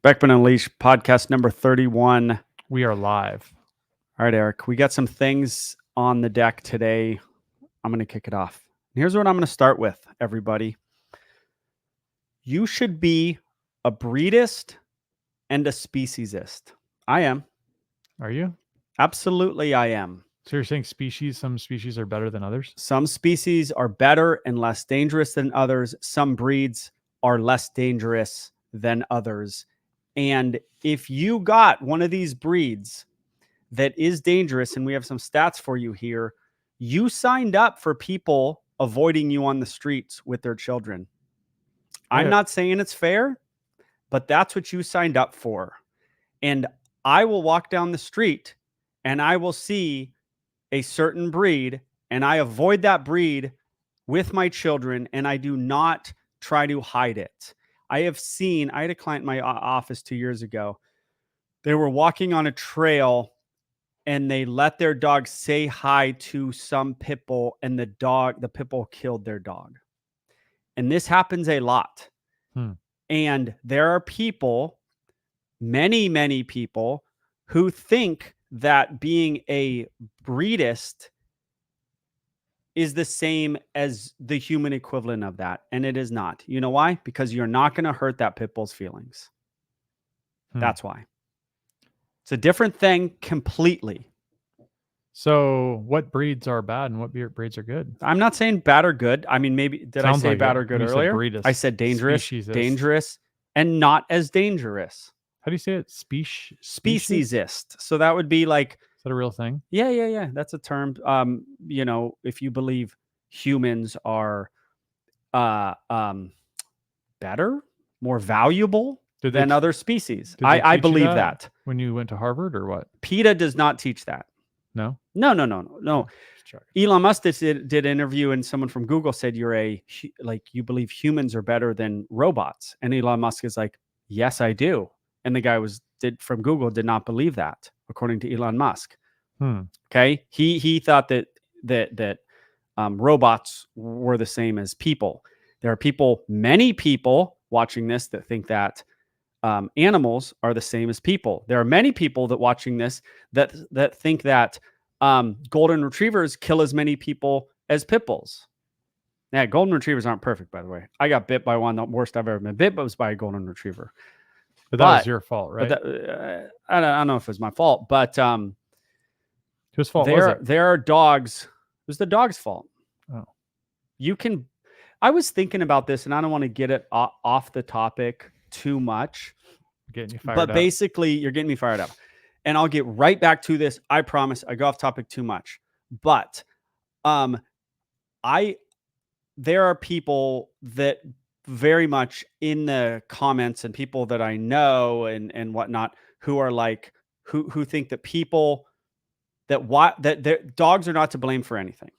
Beckman Unleashed, podcast number 31. We are live. All right, Eric, we got some things on the deck today. I'm going to kick it off. Here's what I'm going to start with, everybody. You should be a breedist and a speciesist. I am. Are you? Absolutely, I am. So you're saying some species are better than others? Some species are better and less dangerous than others. Some breeds are less dangerous than others. And if you got one of these breeds that is dangerous, and we have some stats for you here, you signed up for people avoiding you on the streets with their children. I'm not saying it's fair, but that's what you signed up for. And I will walk down the street and I will see a certain breed and I avoid that breed with my children, and I do not try to hide it. I had a client in my office 2 years ago. They were walking on a trail and they let their dog say hi to some pit bull, and the pit bull killed their dog. And this happens a lot. And there are people, many people, who think that being a breedist is the same as the human equivalent of that. And it is not. You know why? Because you're not going to hurt that pit bull's feelings. That's why. It's a different thing completely. So what breeds are bad and what breeds are good? I'm not saying bad or good. I mean, maybe did I say bad or good earlier? I said dangerous, dangerous, and not as dangerous. How do you say it? Speciesist. So that would be like, is that a real thing? Yeah. That's a term. If you believe humans are better, more valuable than other species. I believe that. When you went to Harvard or what? PETA does not teach that. No. Elon Musk did an interview, and someone from Google said you believe humans are better than robots, and Elon Musk is like, yes, I do. And the guy from Google did not believe that, according to Elon Musk. Okay, he thought that robots were the same as people. There are many people watching this that think that animals are the same as people. There are many people that watching this that think that golden retrievers kill as many people as pit bulls. Yeah, golden retrievers aren't perfect, by the way. I got bit by one. The worst I've ever been bit was by a golden retriever. But that was your fault, right? I don't know if it was my fault, but whose fault was it? There are dogs. It was the dog's fault. Oh. I was thinking about this, and I don't want to get it off the topic too much. Getting you fired up. But basically, you're getting me fired up. And I'll get right back to this. I promise. I go off topic too much. But there are people that very much in the comments, and people that I know and whatnot, who are like, who think that that dogs are not to blame for anything.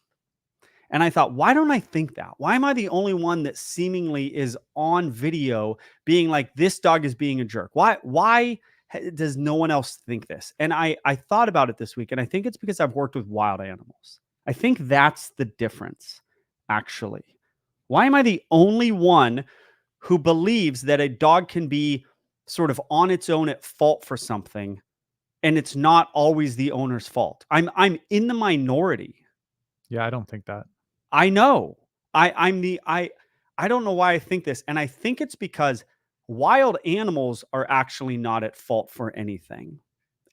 And I thought, why don't I think that? Why am I the only one that seemingly is on video being like, this dog is being a jerk? Why does no one else think this? And I thought about it this week, and I think it's because I've worked with wild animals. I think that's the difference, actually. Why am I the only one who believes that a dog can be sort of on its own at fault for something, and it's not always the owner's fault? I'm in the minority. Yeah, I don't think that. I know. I don't know why I think this. And I think it's because wild animals are actually not at fault for anything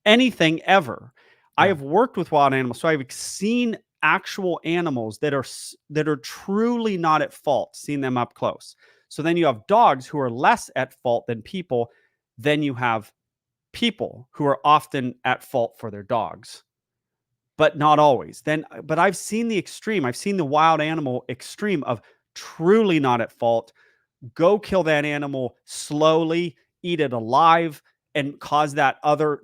ever. Yeah. I have worked with wild animals, so I've seen actual animals that are truly not at fault, seen them up close. So then you have dogs who are less at fault than people. Then you have people who are often at fault for their dogs, but not always. But I've seen the extreme. I've seen the wild animal extreme of truly not at fault. Go kill that animal slowly, eat it alive, and cause that other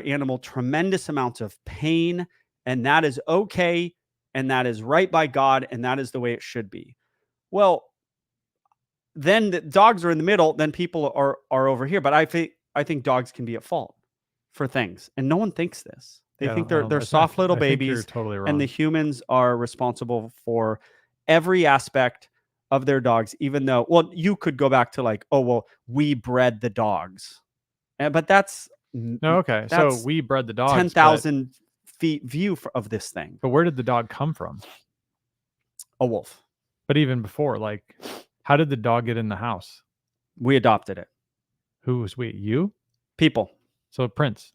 animal tremendous amounts of pain. And that is okay. And that is right by God. And that is the way it should be. Well, then the dogs are in the middle. Then people are over here. But I think dogs can be at fault for things. And no one thinks this. They think they're soft little babies. You're totally wrong. And the humans are responsible for every aspect of their dogs, even though, well, you could go back to like, oh, well, we bred the dogs. But that's No, okay. So that's we bred the dogs, 10,000 feet view of this thing. but where did the dog come from? A wolf. But even before, like, how did the dog get in the house? We adopted it. Who was we? You? People. So Prince.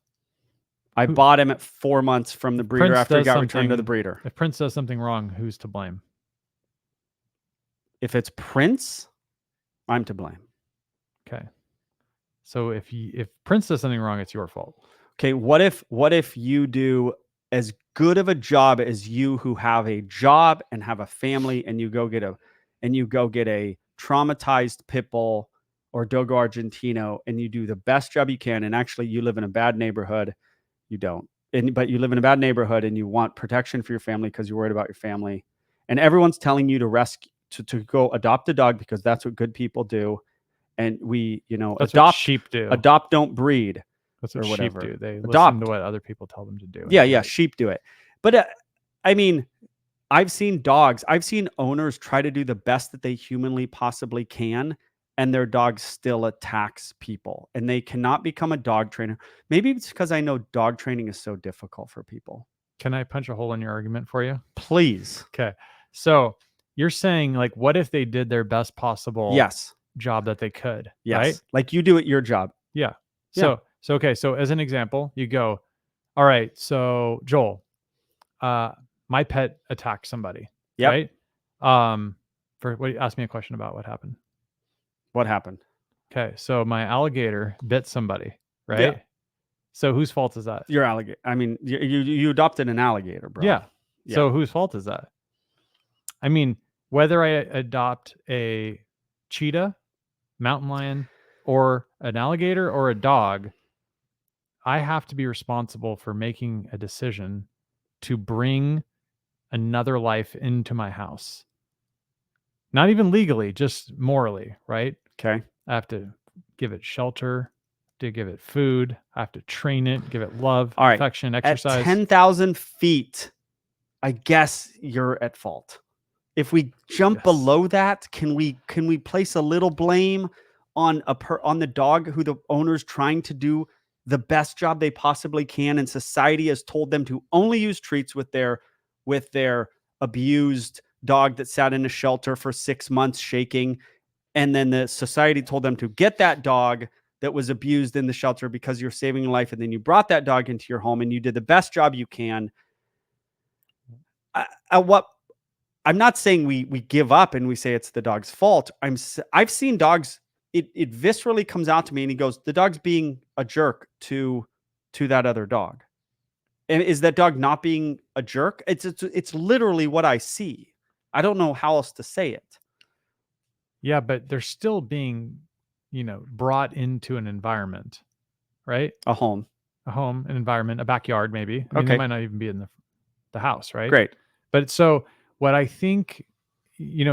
I Who- bought him at 4 months from the breeder Prince after he does got returned to the something- breeder. If Prince does something wrong, who's to blame? If it's Prince, I'm to blame. Okay. So if Prince does something wrong, it's your fault. Okay, what if you do as good of a job as you who have a job and have a family, and you go get a traumatized pit bull or Dogo Argentino, and you do the best job you can, and actually you live in a bad neighborhood, you don't. But you live in a bad neighborhood and you want protection for your family because you're worried about your family, and everyone's telling you to go adopt a dog because that's what good people do, and we That's adopt what sheep do. adopt, don't breed. That's or what sheep whatever. do. They listen Adopt. to what other people tell them to do. and Yeah, do yeah, it. sheep do it. But I mean, I've seen owners try to do the best that they humanly possibly can, and their dog still attacks people, and they cannot become a dog trainer. Maybe it's because I know dog training is so difficult for people. Can I punch a hole in your argument for you? Please. Okay. So you're saying, like, what if they did their best possible Yes. job that they could? Yes. Right? Like you do at your job. Yeah. Yeah. So okay. So as an example, you go, all right. So Joel, my pet attacked somebody. Yep. Right. Ask me a question about what happened. What happened? Okay. So my alligator bit somebody. Right. Yeah. So whose fault is that? Your alligator. I mean, you adopted an alligator, bro. Yeah. Yeah. So whose fault is that? I mean, whether I adopt a cheetah, mountain lion, or an alligator or a dog, I have to be responsible for making a decision to bring another life into my house. Not even legally, just morally, right? Okay. I have to give it shelter, to give it food, I have to train it, give it love, All right. affection, exercise. At 10,000 feet, I guess you're at fault. If we jump below that, can we place a little blame on the dog who the owner's trying to do the best job they possibly can, and society has told them to only use treats with their abused dog that sat in a shelter for 6 months shaking, and then the society told them to get that dog that was abused in the shelter because you're saving a life, and then you brought that dog into your home and you did the best job you can. I'm not saying we give up and we say it's the dog's fault. I've seen dogs. It viscerally comes out to me, and he goes, "The dog's being a jerk to that other dog." And is that dog not being a jerk? It's literally what I see. I don't know how else to say it. Yeah, but they're still being, brought into an environment, right? A home, an environment, a backyard, maybe. I mean, they might not even be in the house, right? Great. But so what I think,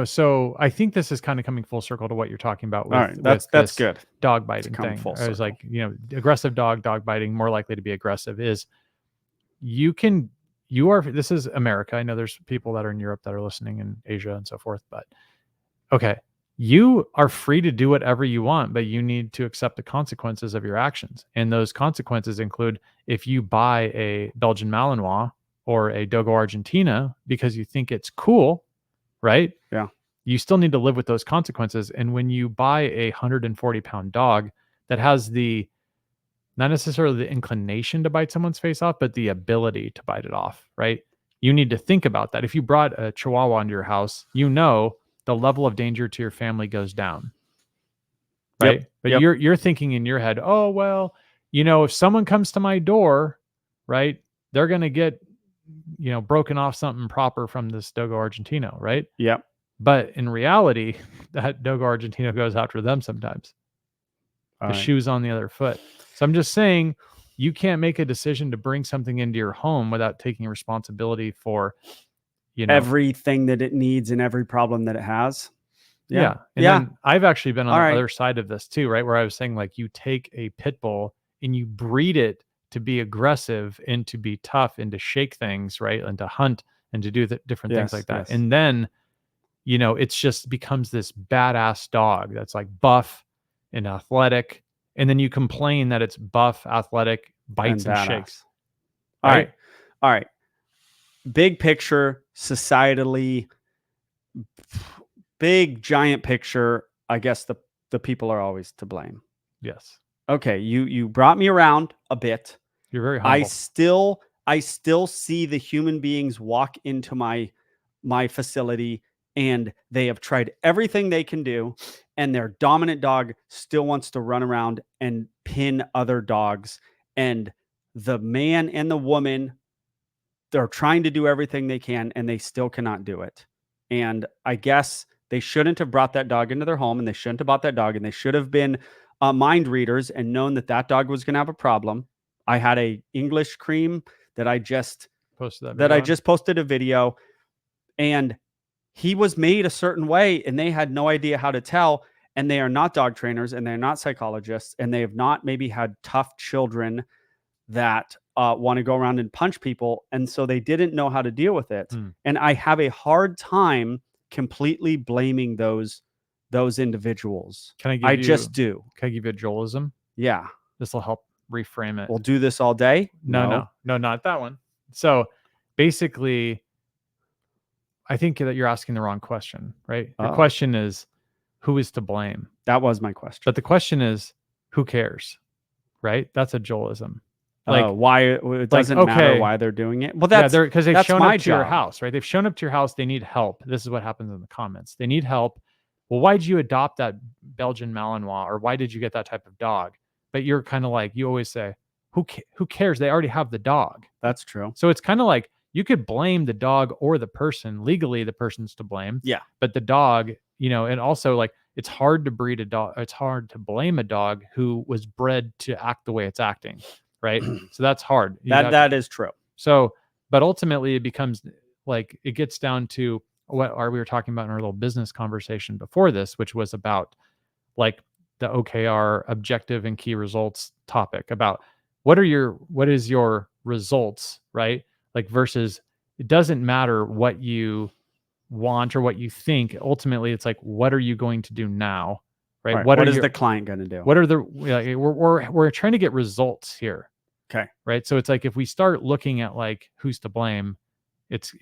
so I think this is kind of coming full circle to what you're talking about with, all right, that's good. Dog biting coming thing. full I was circle. like, aggressive dog biting, more likely to be aggressive is this is America. I know there's people that are in Europe that are listening, in Asia and so forth, but okay. You are free to do whatever you want, but you need to accept the consequences of your actions. And those consequences include if you buy a Belgian Malinois or a Dogo Argentina because you think it's cool, right? Yeah. You still need to live with those consequences. And when you buy a 140-pound dog that has not necessarily the inclination to bite someone's face off, but the ability to bite it off, right? You need to think about that. If you brought a Chihuahua into your house, the level of danger to your family goes down, right? Yep. But you're thinking in your head, oh, well, if someone comes to my door, right, they're going to get, broken off something proper from this Dogo Argentino, right? Yep. But in reality, that Dogo Argentino goes after them sometimes. The shoe's on the other foot. So I'm just saying, you can't make a decision to bring something into your home without taking responsibility for, everything that it needs and every problem that it has. Yeah. And then I've actually been on the other side of this too, right? Where I was saying, like, you take a pit bull and you breed it to be aggressive and to be tough and to shake things, right? And to hunt and to do different things like that. Yes. And then, it's just becomes this badass dog that's like buff and athletic and then you complain that it's buff, athletic, bites and shakes. All Right? All right. Big picture, societally, big giant picture. I guess the people are always to blame. Yes. Okay, you brought me around a bit. You're very humble. I still see the human beings walk into my facility, and they have tried everything they can do, and their dominant dog still wants to run around and pin other dogs, and the man and the woman, they're trying to do everything they can and they still cannot do it. And I guess they shouldn't have brought that dog into their home, and they shouldn't have bought that dog, and they should have been mind readers and known that that dog was going to have a problem. I had a English cream that I just posted a video, and he was made a certain way, and they had no idea how to tell. And they are not dog trainers, and they're not psychologists, and they have not maybe had tough children that want to go around and punch people, and so they didn't know how to deal with it. And I have a hard time completely blaming those individuals. I just do. Can I give you a Joelism? Yeah. This will help reframe it. We'll do this all day? No, not that one. So basically, I think that you're asking the wrong question, right? The question is, who is to blame? That was my question. But the question is, who cares? Right? That's a Joelism. Like, why it doesn't matter why they're doing it. Well, that's because they've shown up to your house, right? They've shown up to your house. They need help. This is what happens in the comments. They need help. Well, why did you adopt that Belgian Malinois, or why did you get that type of dog? But you're kind of like, you always say, who cares? They already have the dog. That's true. So it's kind of like you could blame the dog or the person. Legally, the person's to blame. Yeah. But the dog, and also like it's hard to breed a dog. It's hard to blame a dog who was bred to act the way it's acting. Right. So that's hard. That is true. So, but ultimately it becomes like, it gets down to what we were talking about in our little business conversation before this, which was about like the OKR objective and key results topic about what is your results, right? Like versus it doesn't matter what you want or what you think. Ultimately, it's like, what are you going to do now? Right. What is the client going to do? What are we're trying to get results here. Okay. Right. So it's like, if we start looking at like who's to blame,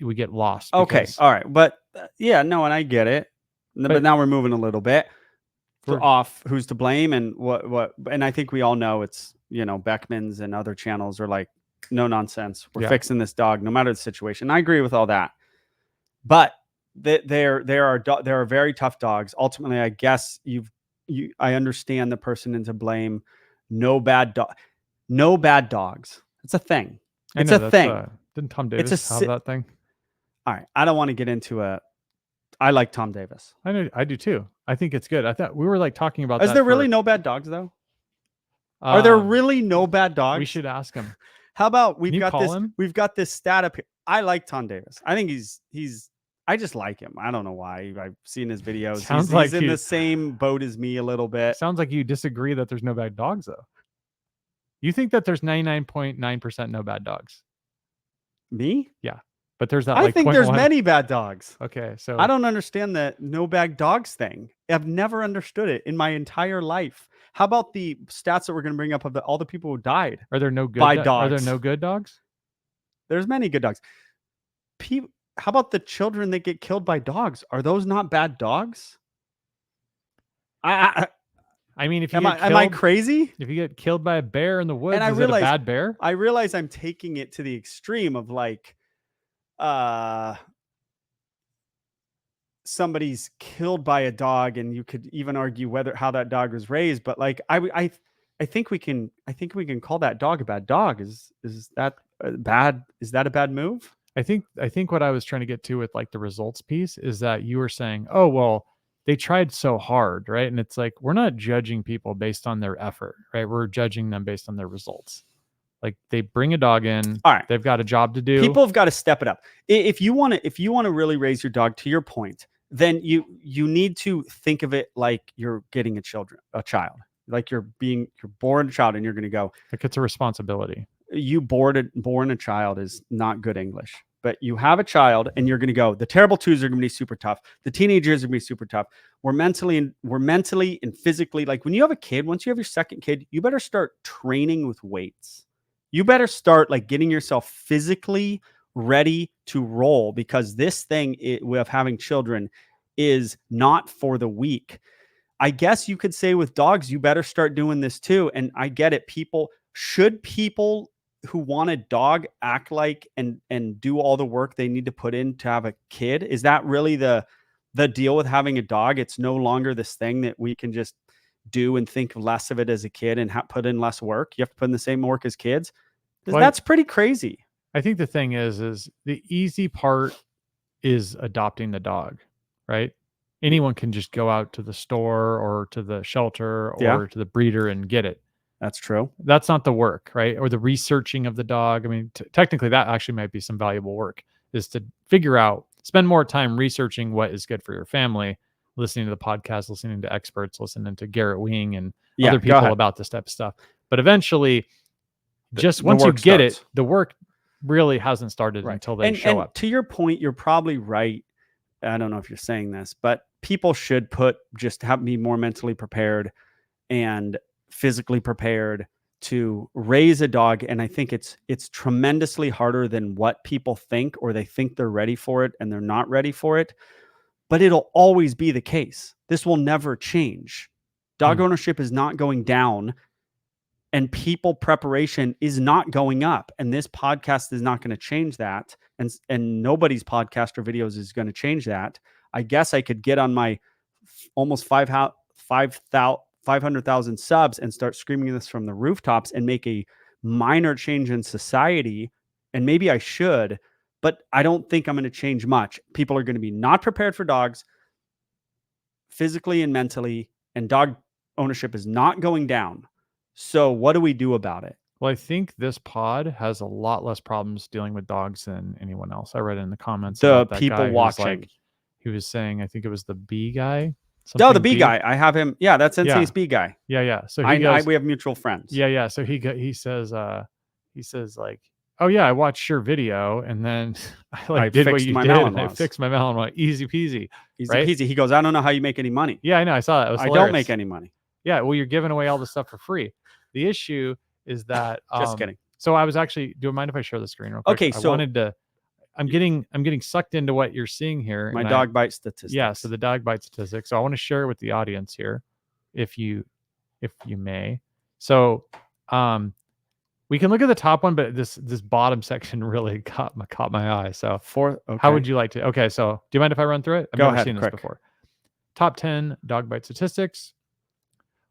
we get lost. Okay. All right. But and I get it. But now we're moving a little bit off who's to blame and what. And I think we all know it's, Beckman's and other channels are like, no nonsense. We're fixing this dog no matter the situation. I agree with all that. But there are very tough dogs. Ultimately, I guess I understand the person into blame. No bad dogs. It's a thing. It's a thing. Didn't Tom Davis have that thing? All right. I don't want to get into I like Tom Davis. I do too. I think it's good. I thought we were like talking about Is there really no bad dogs though? Are there really no bad dogs? We should ask him. How about we've got this stat up here. I like Tom Davis. I think I just like him. I don't know why. I've seen his videos. He's in the same boat as me a little bit. Sounds like you disagree that there's no bad dogs, though. You think that there's 99.9% no bad dogs? Me? Yeah. But there's that. I think there's many bad dogs. Okay. So I don't understand that no bad dogs thing. I've never understood it in my entire life. How about the stats that we're going to bring up of all the people who died? Are there no good dogs? Are there no good dogs? There's many good dogs. How about the children that get killed by dogs? Are those not bad dogs? I mean, if you am I crazy? If you get killed by a bear in the woods, is it a bad bear? I realize I'm taking it to the extreme of like, somebody's killed by a dog, and you could even argue how that dog was raised. But like, I think we can call that dog a bad dog. Is that bad? Is that a bad move? I think what I was trying to get to with like the results piece is that you were saying, oh, well, they tried so hard, right? And it's like, we're not judging people based on their effort, right? We're judging them based on their results. Like they bring a dog in, all right, they've got a job to do. People have got to step it up. If you want to really raise your dog, to your point, then you need to think of it like you're getting a child, like you're born a child, and you're going to go. Like it's a responsibility. You born a child is not good English, but you have a child and you're going to go, the terrible twos are going to be super tough. The teenagers are going to be super tough. We're mentally and physically, like when you have a kid, once you have your second kid, you better start training with weights. You better start like getting yourself physically ready to roll, because this thing with having children is not for the weak. I guess you could say with dogs, you better start doing this too. And I get it. People who want a dog act like and do all the work they need to put in to have a kid? Is that really the deal with having a dog? It's no longer this thing that we can just do and think less of it as a kid and put in less work. You have to put in the same work as kids. Well, That's pretty crazy. I think the thing is the easy part is adopting the dog, right? Anyone can just go out to the store or to the shelter or to the breeder and get it. That's true. That's not the work, right? Or the researching of the dog. I mean, technically that actually might be some valuable work, is to figure out, spend more time researching what is good for your family, listening to the podcast, listening to experts, listening to Garrett Wing and other people about this type of stuff. But eventually, just once you get it, the work really hasn't started until they show up. To your point, you're probably right. I don't know if you're saying this, but people should be more mentally prepared and physically prepared to raise a dog. And I think it's tremendously harder than what people think, or they think they're ready for it and they're not ready for it. But it'll always be the case. This will never change. Dog ownership is not going down, and people preparation is not going up. And this podcast is not going to change that. And nobody's podcast or videos is going to change that. I guess I could get on my almost 500,000 subs and start screaming this from the rooftops and make a minor change in society. And maybe I should, but I don't think I'm going to change much. People are going to be not prepared for dogs physically and mentally, and dog ownership is not going down. So what do we do about it? Well, I think this pod has a lot less problems dealing with dogs than anyone else. I read in the comments about that people guy watching. He was saying, I think it was the bee guy. Oh, the bee guy. I have him. Yeah, that's Insani's bee guy. Yeah. So we have mutual friends. Yeah. So he says like, oh yeah, I watched your video and then I did what you did. And I fixed my Malinois. Easy peasy. Easy peasy. He goes, I don't know how you make any money. Yeah, I know. I saw that. It was hilarious. I don't make any money. Yeah, well, you're giving away all the stuff for free. The issue is that just kidding. So I was actually, do you mind if I share the screen real quick? Okay, so I'm getting sucked into what you're seeing here. My dog bite statistics. Yeah, so the dog bite statistics. So I want to share it with the audience here, if you may. So we can look at the top one, but this bottom section really caught my eye. So how would you like to? Okay, so do you mind if I run through it? I've never seen this before. Top 10 dog bite statistics.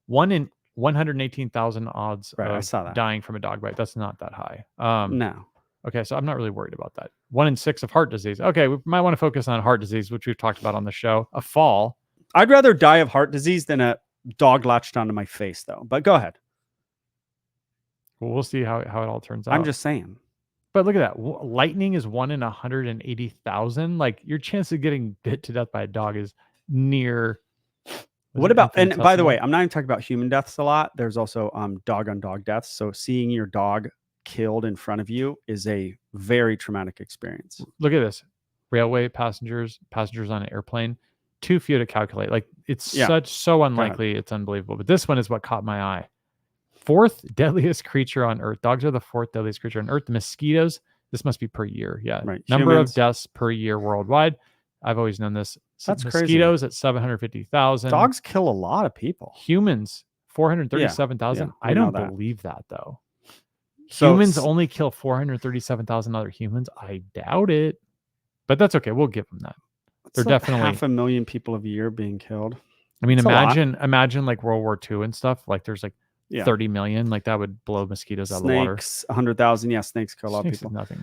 1 in 118,000 odds of dying from a dog bite. That's not that high. No. Okay, so I'm not really worried about that. 1 in 6 of heart disease. Okay, we might want to focus on heart disease, which we've talked about on the show. A fall. I'd rather die of heart disease than a dog latched onto my face, though. But go ahead. Well, we'll see how it all turns out. I'm just saying. But look at that. Lightning is 1 in 180,000. Like, your chance of getting bit to death by a dog is near. What about, and by the way, I'm not even talking about human deaths a lot. There's also dog on dog deaths. So seeing your dog killed in front of you is a very traumatic experience. Look at this. Railway passengers on an airplane. Too few to calculate. Like, it's so unlikely. It's unbelievable. But this one is what caught my eye. 4th deadliest creature on Earth. Dogs are the 4th deadliest creature on Earth. The mosquitoes. This must be per year. Yeah. Right. Number of deaths per year worldwide. I've always known this. That's mosquitoes crazy. At 750,000. Dogs kill a lot of people. Humans, 437,000. I don't believe that though. So humans only kill 437,000 other humans. I doubt it, but that's okay. We'll give them that. They're like definitely 500,000 people a year being killed. I mean, imagine like World War II and stuff. Like there's like 30 million. Like that would blow mosquitoes out of the water. Snakes, 100,000. Yeah, snakes kill a lot of people. Nothing.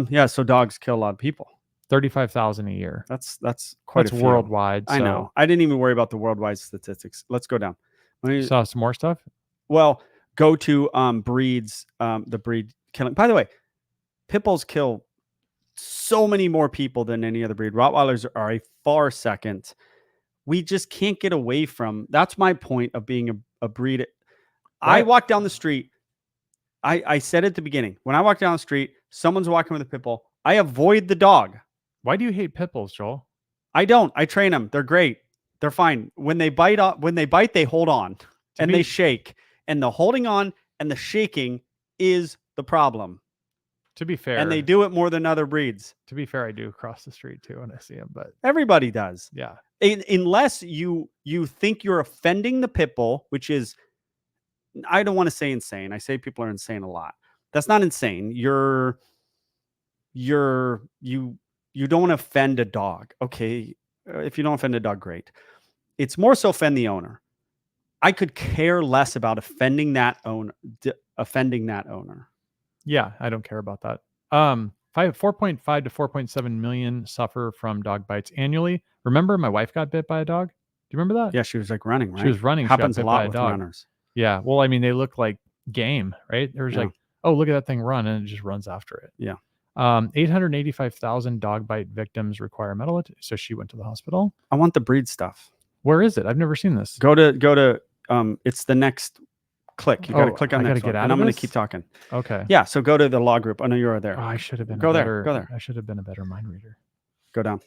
Yeah. So dogs kill a lot of people. 35,000 a year. That's quite a few. Worldwide. So. I know. I didn't even worry about the worldwide statistics. Let's go down. Saw some more stuff. Well, go to breeds. The breed killing. By the way, pit bulls kill so many more people than any other breed. Rottweilers are a far second. We just can't get away from. That's my point of being a breed. Right. I walk down the street. I said at the beginning, when I walk down the street, someone's walking with a pit bull. I avoid the dog. Why do you hate pit bulls, Joel? I don't. I train them. They're great. They're fine. When they bite, they hold on and they shake. And the holding on and the shaking is the problem. To be fair, and they do it more than other breeds. To be fair, I do cross the street too when I see them, but everybody does. Yeah. Unless you think you're offending the pit bull, which is, I don't want to say insane. I say people are insane a lot. That's not insane. You don't want to offend a dog. Okay. If you don't offend a dog, great. It's more so offend the owner. I could care less about offending that owner. Yeah, I don't care about that. 4.5 to 4.7 million suffer from dog bites annually. Remember, my wife got bit by a dog. Do you remember that? Yeah, she was like running, right? She was running. Happens she got bit a lot by with dog. runners. Yeah. Well, I mean, they look like game, right? There was like, oh, look at that thing run, and it just runs after it. Yeah. 885,000 dog bite victims require medical attention. So she went to the hospital. I want the breed stuff. Where is it? I've never seen this. Go to it's the next click. You got to click on next one. And I'm going to keep talking. Okay. Yeah. So go to the law group. I know you're there. Oh, I should have been Go there. I should have been a better mind reader. Go down.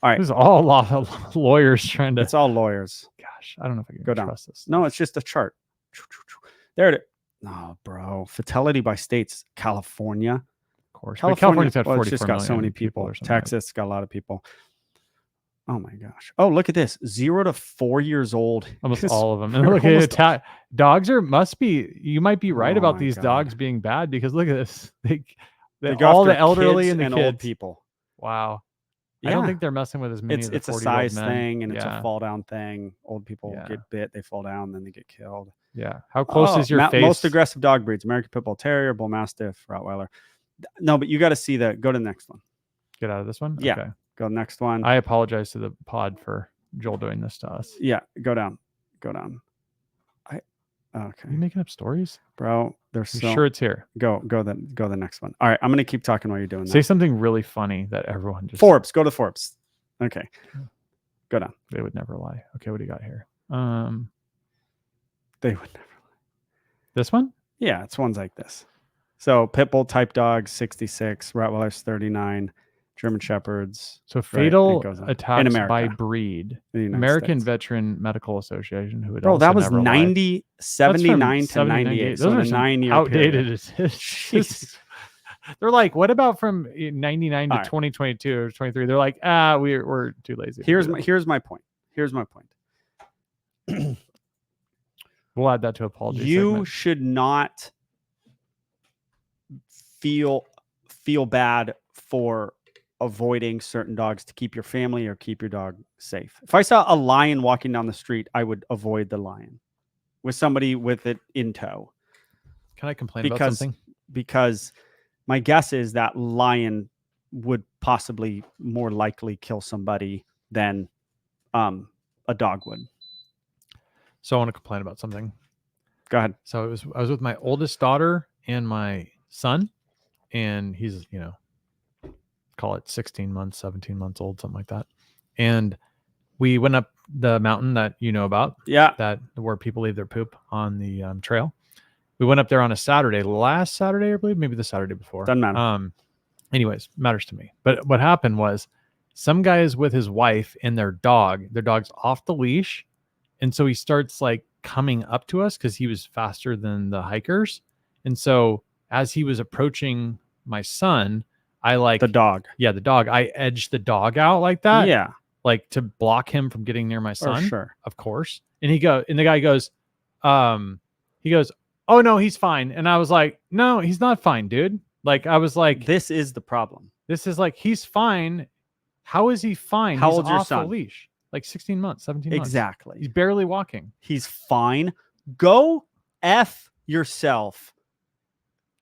All right. This is all a lot of lawyers trying to. It's all lawyers. Gosh, I don't know if I can go down. trust this. No, it's just a chart. There it is. No, bro. Fatality by states. California. Of course. California's had 44 it's just got so many people. Texas got a lot of people. Oh my gosh. Oh, look at this. 0 to 4 years old. Almost all of them. And look at dogs you might be right about these dogs being bad, because look at this. They all the elderly and the kids. Old people. Wow. Yeah. I don't think they're messing with as many of the 40-year-old men. It's a size thing, and it's a fall down thing. Old people get bit, they fall down, then they get killed. Yeah. How close is your face? Most aggressive dog breeds: American Pit Bull Terrier, Bull Mastiff, Rottweiler. No, but you got to see go to the next one. Get out of this one? Yeah. Okay. Go to the next one. I apologize to the pod for Joel doing this to us. Yeah. Go down. Okay. Are you making up stories? Bro, there's sure it's here. Go the next one. All right. I'm going to keep talking while you're doing that. Say something really funny that everyone just... Forbes. Go to Forbes. Okay. Go down. They would never lie. Okay. What do you got here? They would never lie. This one? Yeah. It's ones like this. So Pit Bull type dogs, 66, Rottweilers, 39, German Shepherds. So fatal attacks by breed. American States. Veteran Medical Association, who would Bro, that was 79 to 98. Those are 9 year outdated. They're like, what about from 99 to 2022 or 23? They're like, we're too lazy. Here's my point. We'll add that to apology. You segment. should not feel bad for avoiding certain dogs to keep your family or keep your dog safe. If I saw a lion walking down the street, I would avoid the lion with somebody with it in tow. Can I complain about something? Because my guess is that lion would possibly more likely kill somebody than a dog would. So I want to complain about something. Go ahead. So I was with my oldest daughter and my son, and he's, call it 16 months, 17 months old, something like that. And we went up the mountain that you know about. Yeah. That where people leave their poop on the trail. We went up there on a Saturday, last Saturday, I believe, maybe the Saturday before. Doesn't matter. Anyways, matters to me. But what happened was some guy is with his wife and their dog. Their dog's off the leash. And so he starts like coming up to us because he was faster than the hikers. And so as he was approaching my son, I like the dog. Yeah, the dog. I edged the dog out like that. Yeah. Like to block him from getting near my son. Sure. Of course. And the guy goes, oh no, he's fine. And I was like, no, he's not fine, dude. Like, I was like, this is the problem. This is like, he's fine. How is he fine? How he's old's your off son? the leash. Like 16 months, 17 months. Exactly. He's barely walking. He's fine. Go F yourself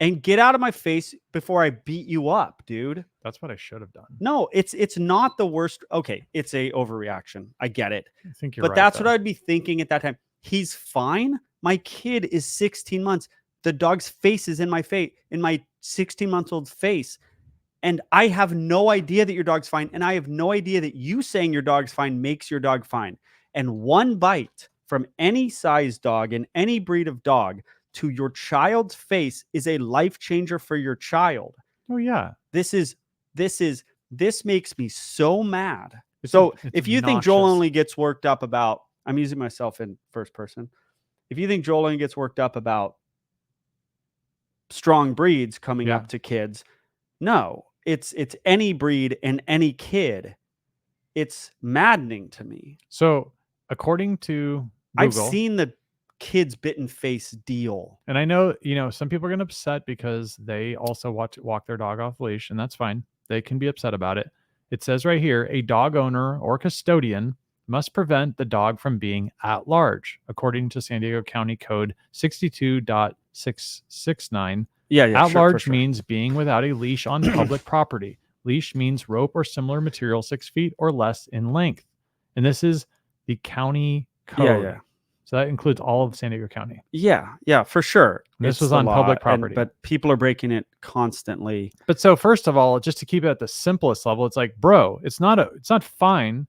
and get out of my face before I beat you up, dude. That's what I should have done. No, it's not the worst. Okay, it's a overreaction. I get it. I think you're but right, that's though. what I'd be thinking at that time. He's fine. My kid is 16 months. The dog's face is in my 16-month-old's face. And I have no idea that your dog's fine. And I have no idea that you saying your dog's fine makes your dog fine. And one bite from any size dog and any breed of dog to your child's face is a life changer for your child. Oh, yeah. This is This makes me so mad. It's If you think Joel obnoxious. only gets worked up about, I'm using myself in first person. If you think Joel only gets worked up about strong breeds coming Yeah. up to kids, no, it's any breed and any kid. It's maddening to me. So according to I've Google, seen the kids bitten face deal. and I know, some people are going to upset because they also walk their dog off leash, and that's fine. They can be upset about it. It says right here, a dog owner or custodian must prevent the dog from being at large, according to San Diego County Code 62.669. Yeah, At sure, large for sure. means being without a leash on public property. Leash means rope or similar material 6 feet or less in length. And this is the county code. Yeah. So that includes all of San Diego County. Yeah, for sure. And this It's was the on law, public property. but people are breaking it constantly. But so first of all, just to keep it at the simplest level, it's like, bro, it's not fine.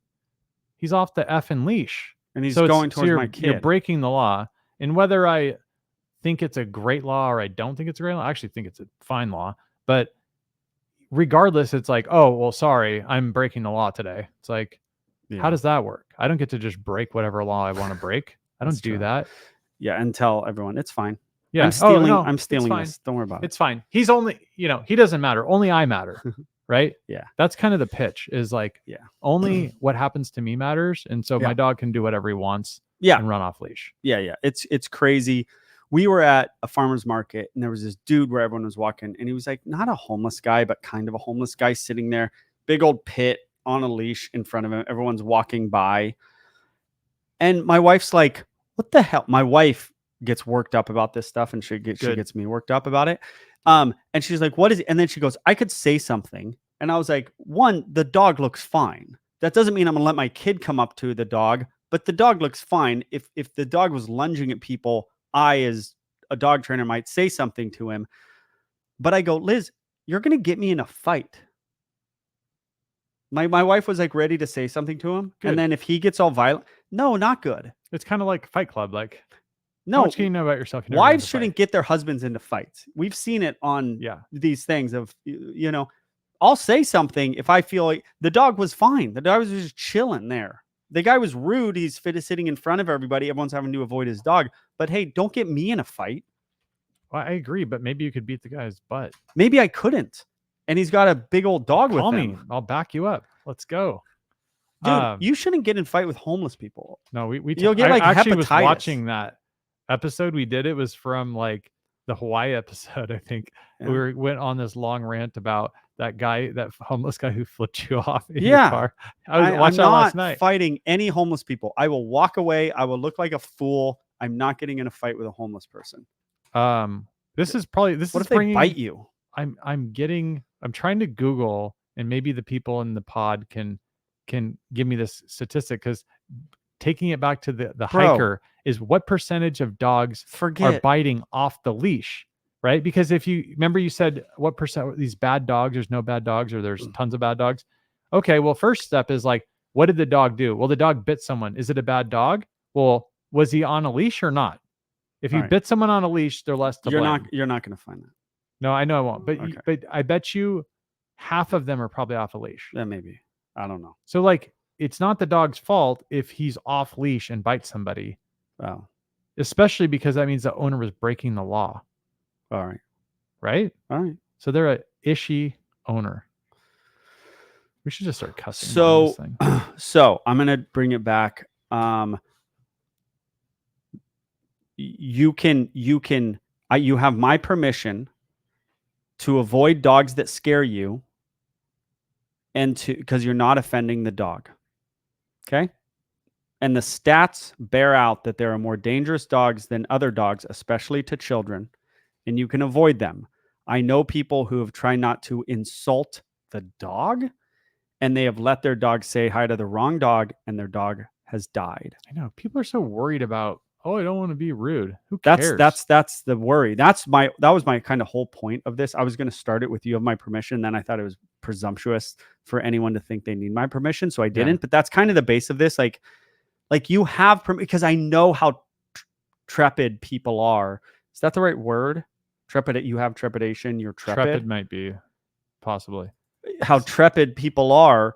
He's off the effing leash. And he's So going towards my kid. You're breaking the law. And whether I think it's a great law or I don't think it's a great law, I actually think it's a fine law. But regardless, it's like, oh, well, sorry, I'm breaking the law today. It's like, how does that work? I don't get to just break whatever law I want to break. I don't do that. Yeah, and tell everyone it's fine. Yeah, I'm stealing. no, I'm stealing it's fine. this. Don't worry about it. It's fine. He's only, he doesn't matter. Only I matter, right? Yeah. That's kind of the pitch. Is like, only what happens to me matters, and so my dog can do whatever he wants. Yeah. And run off leash. Yeah. It's crazy. We were at a farmer's market, and there was this dude where everyone was walking, and he was like not a homeless guy, but kind of a homeless guy sitting there, big old pit on a leash in front of him. Everyone's walking by, and my wife's like, "What the hell?" My wife gets worked up about this stuff, and she gets me worked up about it. And she's like, "What is it?" And then she goes, "I could say something," and I was like, "One, the dog looks fine. That doesn't mean I'm gonna let my kid come up to the dog, but the dog looks fine. If the dog was lunging at people, I, as a dog trainer, might say something to him." But I go, "Liz, you're going to get me in a fight." My wife was like ready to say something to him. Good. And then if he gets all violent, no, not good. It's kind of like Fight Club. Like, no, how much can you know about yourself? Wives shouldn't get their husbands into fights. We've seen it on these things of, I'll say something if I feel like the dog was fine. The dog was just chilling there. The guy was rude. He's sitting in front of everybody. Everyone's having to avoid his dog. But hey, don't get me in a fight. Well, I agree, but maybe you could beat the guy's butt. Maybe I couldn't. And he's got a big old dog with him. Call me. I'll back you up. Let's go. Dude, you shouldn't get in fight with homeless people. No, you'll get like I actually hepatitis. Was watching that episode we did. It was from like the Hawaii episode, I think. Yeah. We went on this long rant about that homeless guy who flipped you off in your car. I'm not fighting any homeless people. I will walk away. I will look like a fool. I'm not getting in a fight with a homeless person. What if they bite you? I'm trying to Google, and maybe the people in the pod can give me this statistic, because taking it back to the hiker is what percentage of dogs are biting off the leash, right? Because if you remember, you said what percent these bad dogs, there's no bad dogs, or there's tons of bad dogs. Okay, well, first step is like, what did the dog do? Well, the dog bit someone. Is it a bad dog? Well, was he on a leash or not? If you bit someone on a leash, they're less to blame. You're not going to find that. No, I know I won't. But but I bet you half of them are probably off a leash. Yeah, maybe. I don't know. So like, it's not the dog's fault if he's off leash and bites somebody. Wow. Especially because that means the owner was breaking the law. All right. Right? All right. So they're a ishy owner. We should just start cussing. So I'm going to bring it back. You have my permission to avoid dogs that scare you, and because you're not offending the dog. Okay. And the stats bear out that there are more dangerous dogs than other dogs, especially to children, and you can avoid them. I know people who have tried not to insult the dog, and they have let their dog say hi to the wrong dog, and their dog has died. I know. People are so worried about, oh, I don't want to be rude. Who cares? That's the worry. That was my kind of whole point of this. I was going to start it with you have my permission. Then I thought it was presumptuous for anyone to think they need my permission. So I didn't, but that's kind of the base of this. Like you have because I know how trepid people are. Is that the right word? Trepid. You have trepidation. You're trepid. Trepid might be, possibly. how trepid people are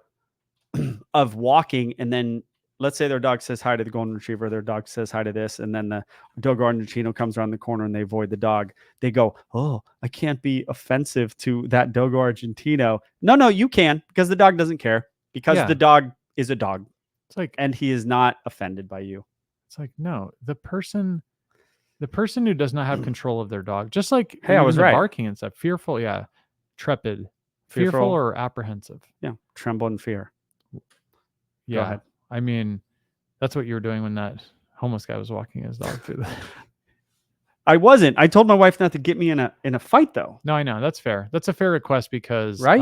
of walking, and then let's say their dog says hi to the golden retriever, their dog says hi to this, and then the Dogo Argentino comes around the corner and they avoid the dog. They go, "Oh, I can't be offensive to that Dogo Argentino." No, you can, because the dog doesn't care, because Yeah. the dog is a dog It's like, and he is not offended by you. it's like, no, the person who does not have control of their dog, just like Hey, I even was the right. barking and stuff, fearful, yeah, trepid, fearful or apprehensive. Yeah, tremble in fear. Yeah. ahead. I mean, that's what you were doing when that homeless guy was walking his dog through the I wasn't. I told my wife not to get me in a fight, though. No, I know. That's fair. That's a fair request because, Right?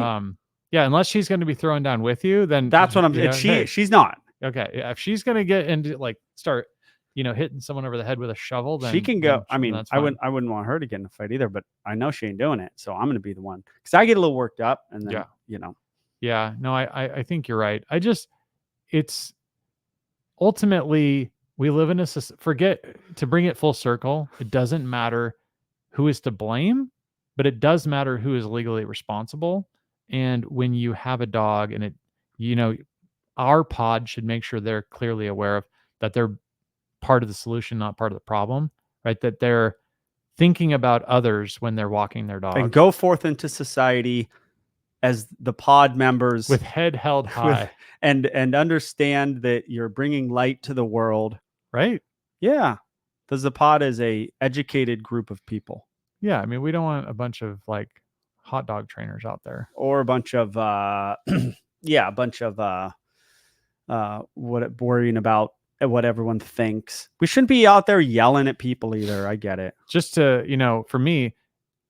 yeah, unless she's going to be throwing down with you, then That's what I'm. you know, hey, She's not. okay, yeah, if she's going to get into like start, hitting someone over the head with a shovel, then She can go. I mean, that's I fine. wouldn't want her to get in a fight either, but I know she ain't doing it, so I'm going to be the one, because I get a little worked up, and then Yeah. Yeah, no, I think you're right. It's ultimately we live in a forget to bring it full circle. It doesn't matter who is to blame, but it does matter who is legally responsible. And when you have a dog, and our pod should make sure they're clearly aware of that they're part of the solution, not part of the problem, right? That they're thinking about others when they're walking their dog and go forth into society as the pod members with head held high, and understand that you're bringing light to the world. right? Yeah, because the pod is a educated group of people, Yeah, I mean, we don't want a bunch of like hot dog trainers out there, or a bunch of yeah, a bunch of worrying about what everyone thinks. We shouldn't be out there yelling at people either. I get it. just to for me,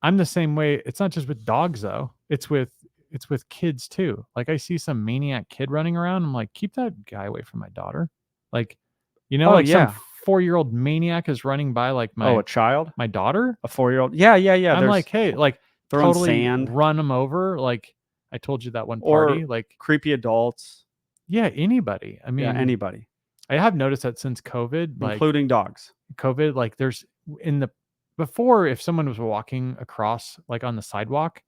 I'm the same way. It's not just with dogs though. It's with kids too. Like I see some maniac kid running around. I'm like, keep that guy away from my daughter. Like, Oh, like yeah. some 4-year-old maniac is running by like a child, my daughter. a 4-year-old. Yeah. I'm like, hey, like throwing totally sand, run them over. Like I told you that one or party. Like creepy adults. yeah, anybody. I mean, Yeah, anybody, I have noticed that since COVID, like including dogs. COVID, like there's before, if someone was walking across like on the sidewalk,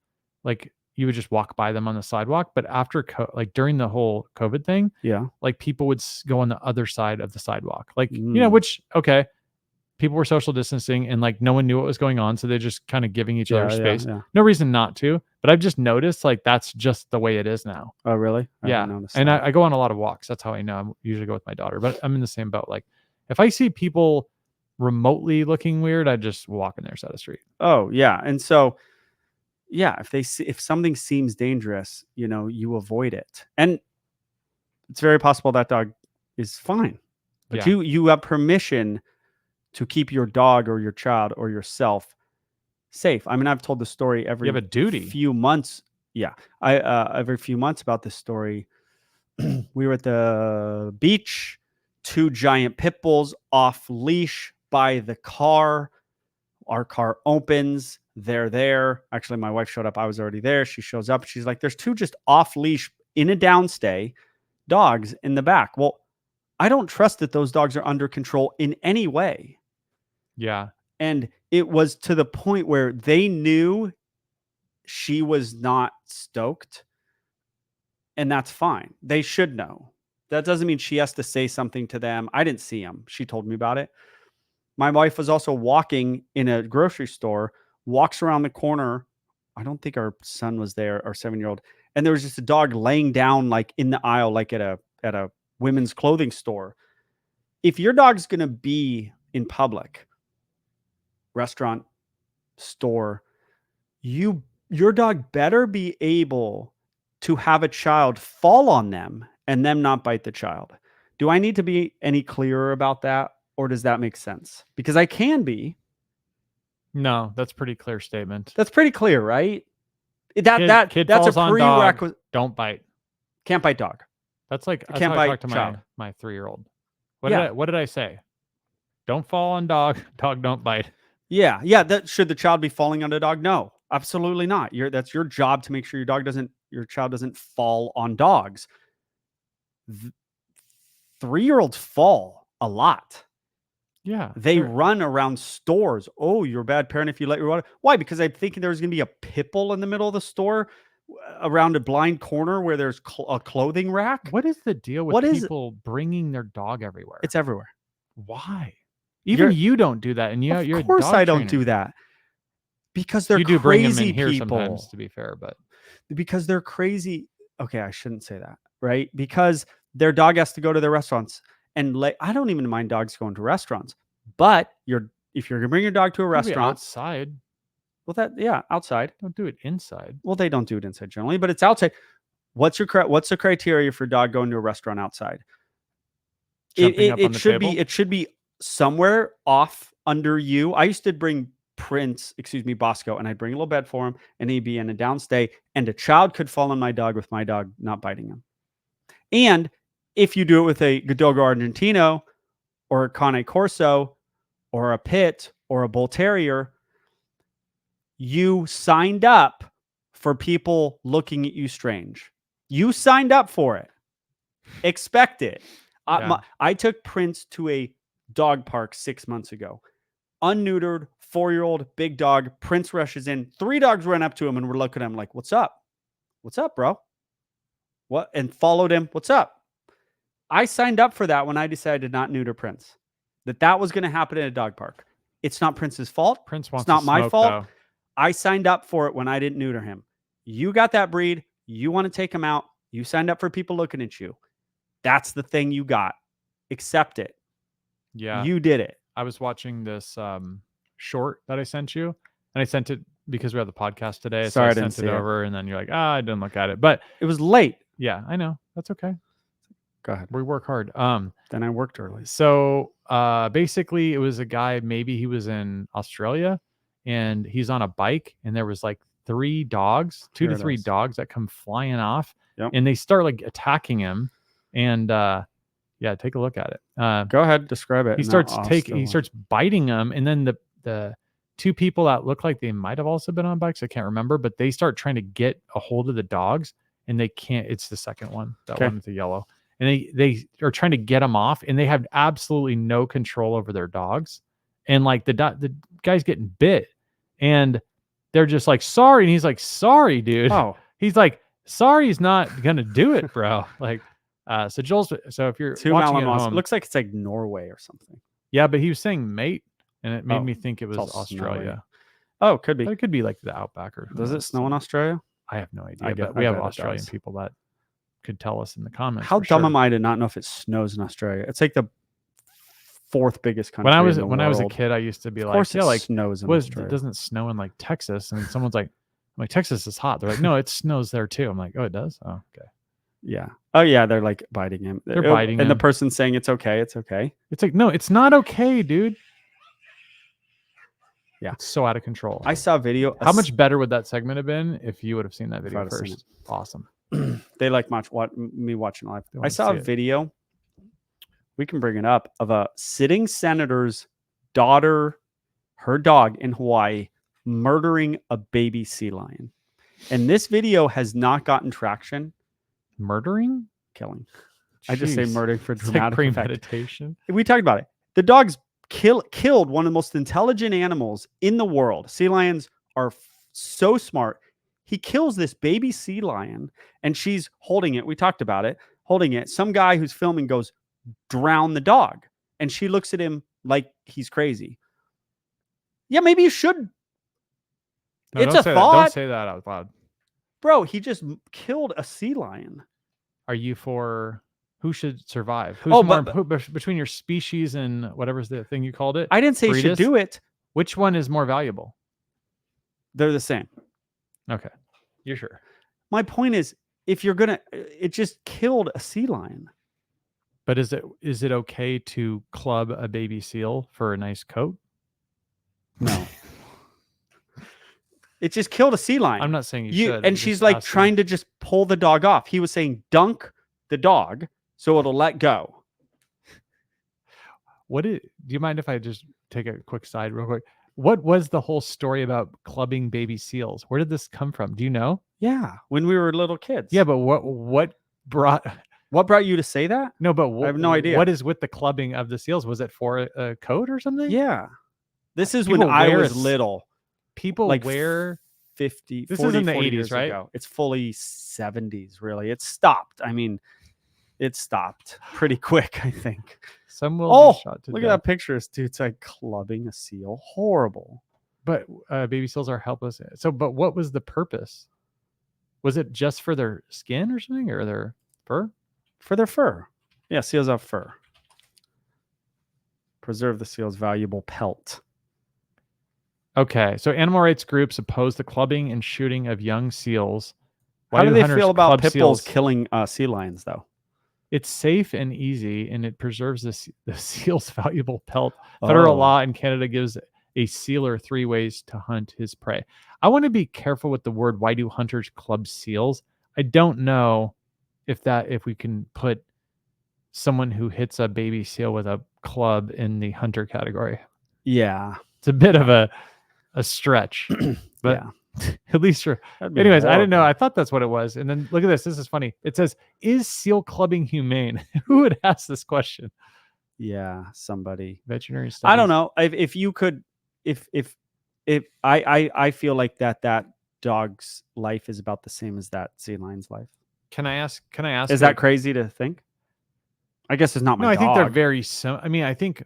like you would just walk by them on the sidewalk. But after like during the whole COVID thing, Yeah. like people would go on the other side of the sidewalk, like, Mm. which, okay, people were social distancing and like no one knew what was going on. So they're just kind of giving each other space. Yeah. No reason not to. But I've just noticed like that's just the way it is now. Oh, really? Yeah. And I go on a lot of walks. That's how I know. I usually go with my daughter, but I'm in the same boat. Like if I see people remotely looking weird, I just walk in their side of the street. Oh, yeah. And so, yeah, if something seems dangerous, you avoid it. And it's very possible that dog is fine, but Yeah. you have permission to keep your dog or your child or yourself safe. I mean, I've told the story every You have a duty. few months. Yeah. Every few months about this story. We were at the beach, 2 giant pit bulls off leash by the car. Our car opens. They're there. Actually, my wife showed up. I was already there. She shows up. She's like, there's 2 just off leash in a downstay dogs in the back. Well, I don't trust that those dogs are under control in any way. Yeah. And it was to the point where they knew she was not stoked. And that's fine. They should know. That doesn't mean she has to say something to them. I didn't see them. She told me about it. My wife was also walking in a grocery store, walks around the corner. I don't think our son was there, our 7-year-old. And there was just a dog laying down like in the aisle, like at a women's clothing store. If your dog's going to be in public, restaurant, store, your dog better be able to have a child fall on them and them not bite the child. Do I need to be any clearer about that, or does that make sense? Because I can be. No, that's a pretty clear statement. That's pretty clear, right? Kid That's a prerequisite. Don't bite. Can't bite dog. That's like that's Can't how I bite talk to child. my 3-year-old. What did I say? Don't fall on dog. Dog don't bite. Yeah. Should the child be falling on a dog? No, absolutely not. That's your job to make sure your child doesn't fall on dogs. 3-year-olds fall a lot. Yeah. They run around stores. Oh, you're a bad parent if you let your water. Why? Because I'm thinking there's going to be a pit bull in the middle of the store. around a blind corner where there's a clothing rack. What is the deal with What is it? people bringing their dog everywhere? It's everywhere. Why? Even you don't do that, and you're Of a course dog I don't trainer. do that. Because they're You do bring them crazy in here people. sometimes, to be fair, but Because they're crazy. Okay, I shouldn't say that, right? Because their dog has to go to their restaurants, and I don't even mind dogs going to restaurants. But if you're gonna bring your dog to a restaurant outside, well, outside. Don't do it inside. Well, they don't do it inside generally, but it's outside. What's the criteria for a dog going to a restaurant outside? It should be somewhere off under you. I used to bring Bosco, and I'd bring a little bed for him, and he'd be in a downstay, and a child could fall on my dog with my dog not biting him. And if you do it with a Dogo Argentino or a Cane Corso or a Pit or a Bull Terrier, you signed up for people looking at you strange. You signed up for it. Expect it. Yeah. I took Prince to a dog park 6 months ago. Unneutered, 4-year-old, big dog. Prince rushes in. 3 dogs ran up to him and were looking at him like, "What's up? What's up, bro?" What? And followed him. "What's up?" I signed up for that when I decided to not neuter Prince. That was going to happen in a dog park. It's not Prince's fault. Prince wants it's not to my smoke, fault. Though. I signed up for it when I didn't neuter him. You got that breed. You want to take him out. You signed up for people looking at you. That's the thing you got. Accept it. Yeah. You did it. I was watching this short that I sent you, and I sent it because we have the podcast today. Sorry, so I sent it over, and then you're like, I didn't look at it. But it was late. Yeah, I know. That's okay. Go ahead. We work hard. Then I worked early. So basically it was a guy, maybe he was in Australia, and he's on a bike, and there was like 3 dogs, 2 to 3 dogs that come flying off, and they start like attacking him. And yeah, take a look at it. Go ahead, describe it. He starts biting them, and then the 2 people that look like they might have also been on bikes, I can't remember, but they start trying to get a hold of the dogs, and they can't. It's the second one, that one with the yellow. And they are trying to get them off, and they have absolutely no control over their dogs. And like the guy's getting bit, and they're just like, "Sorry." And he's like, "Sorry, dude." Oh, he's like, "Sorry, he's not going to do it, bro." Like, so if you're watching at home, it looks like it's like Norway or something. Yeah, but he was saying mate, and it made me think it was Australia. Oh, it could be. But it could be like the outback or. Does it snow in Australia? I have no idea. But we have Australian people that could tell us in the comments. How dumb am I to not know if it snows in Australia? It's like the 4th biggest country. When I was a kid, I used to be like, "Yeah, like snows in Australia. It doesn't snow in like Texas." And someone's like, "I'm like, Texas is hot." They're like, "No, it snows there too." I'm like, "Oh, it does? Oh, okay." Yeah. Oh yeah, they're like biting him. They're biting him. And the person's saying it's okay. It's okay. It's like, no, it's not okay, dude. Yeah. It's so out of control. I saw a video. How much better would that segment have been if you would have seen that video first? Awesome. They like me watching live. I saw a video. We can bring it up, of a sitting senator's daughter, her dog in Hawaii, murdering a baby sea lion. And this video has not gotten traction. Murdering? Killing. Jeez. I just say murdering for dramatic like premeditation. Effect. We talked about it. The dog's killed one of the most intelligent animals in the world. Sea lions are so smart. He kills this baby sea lion, and she's holding it. We talked about it. Holding it. Some guy who's filming goes, "Drown the dog." And she looks at him like he's crazy. Yeah, maybe you should. No, it's a thought. Don't say that out loud. Bro, he just killed a sea lion. Are you for who should survive? Who's between your species and whatever's the thing you called it? I didn't say you should do it. Which one is more valuable? They're the same. Okay. You're sure? My point is, if you're going to, it just killed a sea lion. But is it okay to club a baby seal for a nice coat? No. It just killed a sea lion. I'm not saying you should. And she's like trying to just pull the dog off. He was saying, dunk the dog so it'll let go. Do you mind if I just take a quick side real quick? What was the whole story about clubbing baby seals? Where did this come from? Do you know? Yeah, when we were little kids. Yeah, but what brought you to say that? No, but I have no idea. What is with the clubbing of the seals? Was it for a coat or something? Yeah. This is when I was little. People like wear 50, This 40, is in the 40 80s, years right? ago. It's fully 70s, really. It stopped. I mean, it stopped pretty quick, I think. Some will be shot to look death. at that picture. This dude's like clubbing a seal. Horrible. But baby seals are helpless. So, but what was the purpose? Was it just for their skin or something, or their fur? For their fur. Yeah, seals have fur. Preserve the seal's valuable pelt. Okay, so animal rights groups oppose the clubbing and shooting of young seals. How do they hunters feel about club pit bulls seals? killing sea lions, though? It's safe and easy, and it preserves the seal's valuable pelt. Federal law in Canada gives a sealer 3 ways to hunt his prey. I want to be careful with the word, why do hunters club seals? I don't know if we can put someone who hits a baby seal with a club in the hunter category. Yeah. It's a bit of a stretch, but yeah. at least for anyways, I didn't know. I thought that's what it was. And then look at this. This is funny. It says, is seal clubbing humane? Who would ask this question? Yeah, somebody. Veterinary studies. I don't know. If you could, if I feel like that dog's life is about the same as that sea lion's life. Can I ask? Is that crazy to think? I guess it's not my No, I dog. think they're very similar. I mean, I think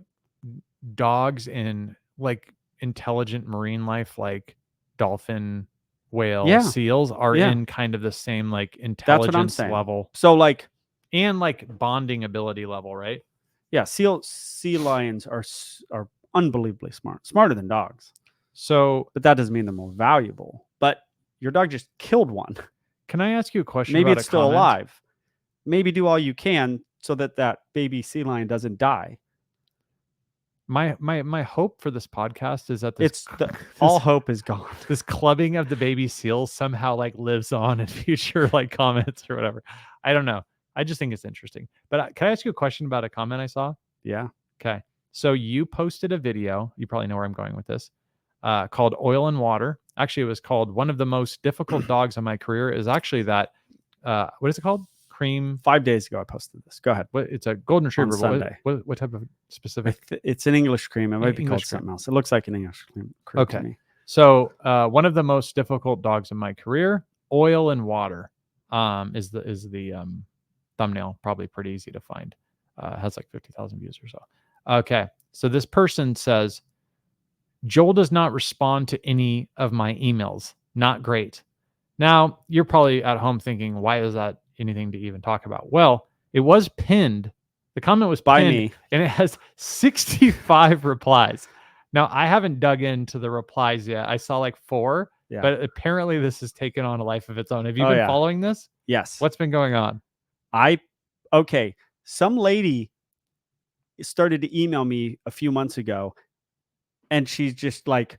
dogs in like intelligent marine life, like dolphin, whale, seals, are in kind of the same like intelligence level. So like, and like bonding ability level, right? Yeah, sea lions are unbelievably smart, smarter than dogs. So, but that doesn't mean they're more valuable. But your dog just killed one. Can I ask you a question? Maybe about it's still alive. Maybe do all you can so that baby sea lion doesn't die. My hope for this podcast is that all hope is gone. This clubbing of the baby seal somehow like lives on in future like comments or whatever. I don't know. I just think it's interesting. But can I ask you a question about a comment I saw? Yeah. Okay. So you posted a video. You probably know where I'm going with this. Called Oil and Water. Actually, it was called One of the Most Difficult Dogs in My Career. Is actually that. What is it called? Cream. 5 days ago, I posted this. Go ahead. It's a golden retriever. On Sunday. What type of specific? It's an English cream. It might be called something else. It looks like an English cream okay. to me. So one of the most difficult dogs in my career. Oil and Water. Is the thumbnail. Probably pretty easy to find. Has like 50,000 views or so. Okay. So this person says, Joel does not respond to any of my emails. Not great. Now, you're probably at home thinking, why is that anything to even talk about? Well, it was pinned. The comment was by pinned, me, and it has 65 replies. Now, I haven't dug into the replies yet. I saw like 4, but apparently this has taken on a life of its own. Have you been following this? Yes. What's been going on? Okay. Some lady started to email me a few months ago, and she's just like,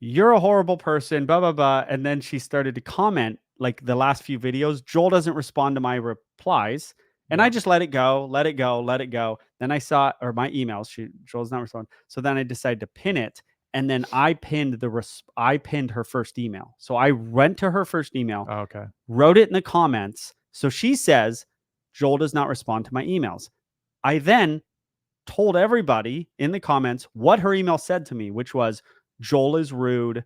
you're a horrible person, blah, blah, blah. And then she started to comment like the last few videos. Joel doesn't respond to my replies. And I just let it go. Then I saw, or my emails, Joel's not responding. So then I decided to pin it. And then I pinned her first email. So I went to her first email, wrote it in the comments. So she says, Joel does not respond to my emails. I then told everybody in the comments what her email said to me, which was, Joel is rude.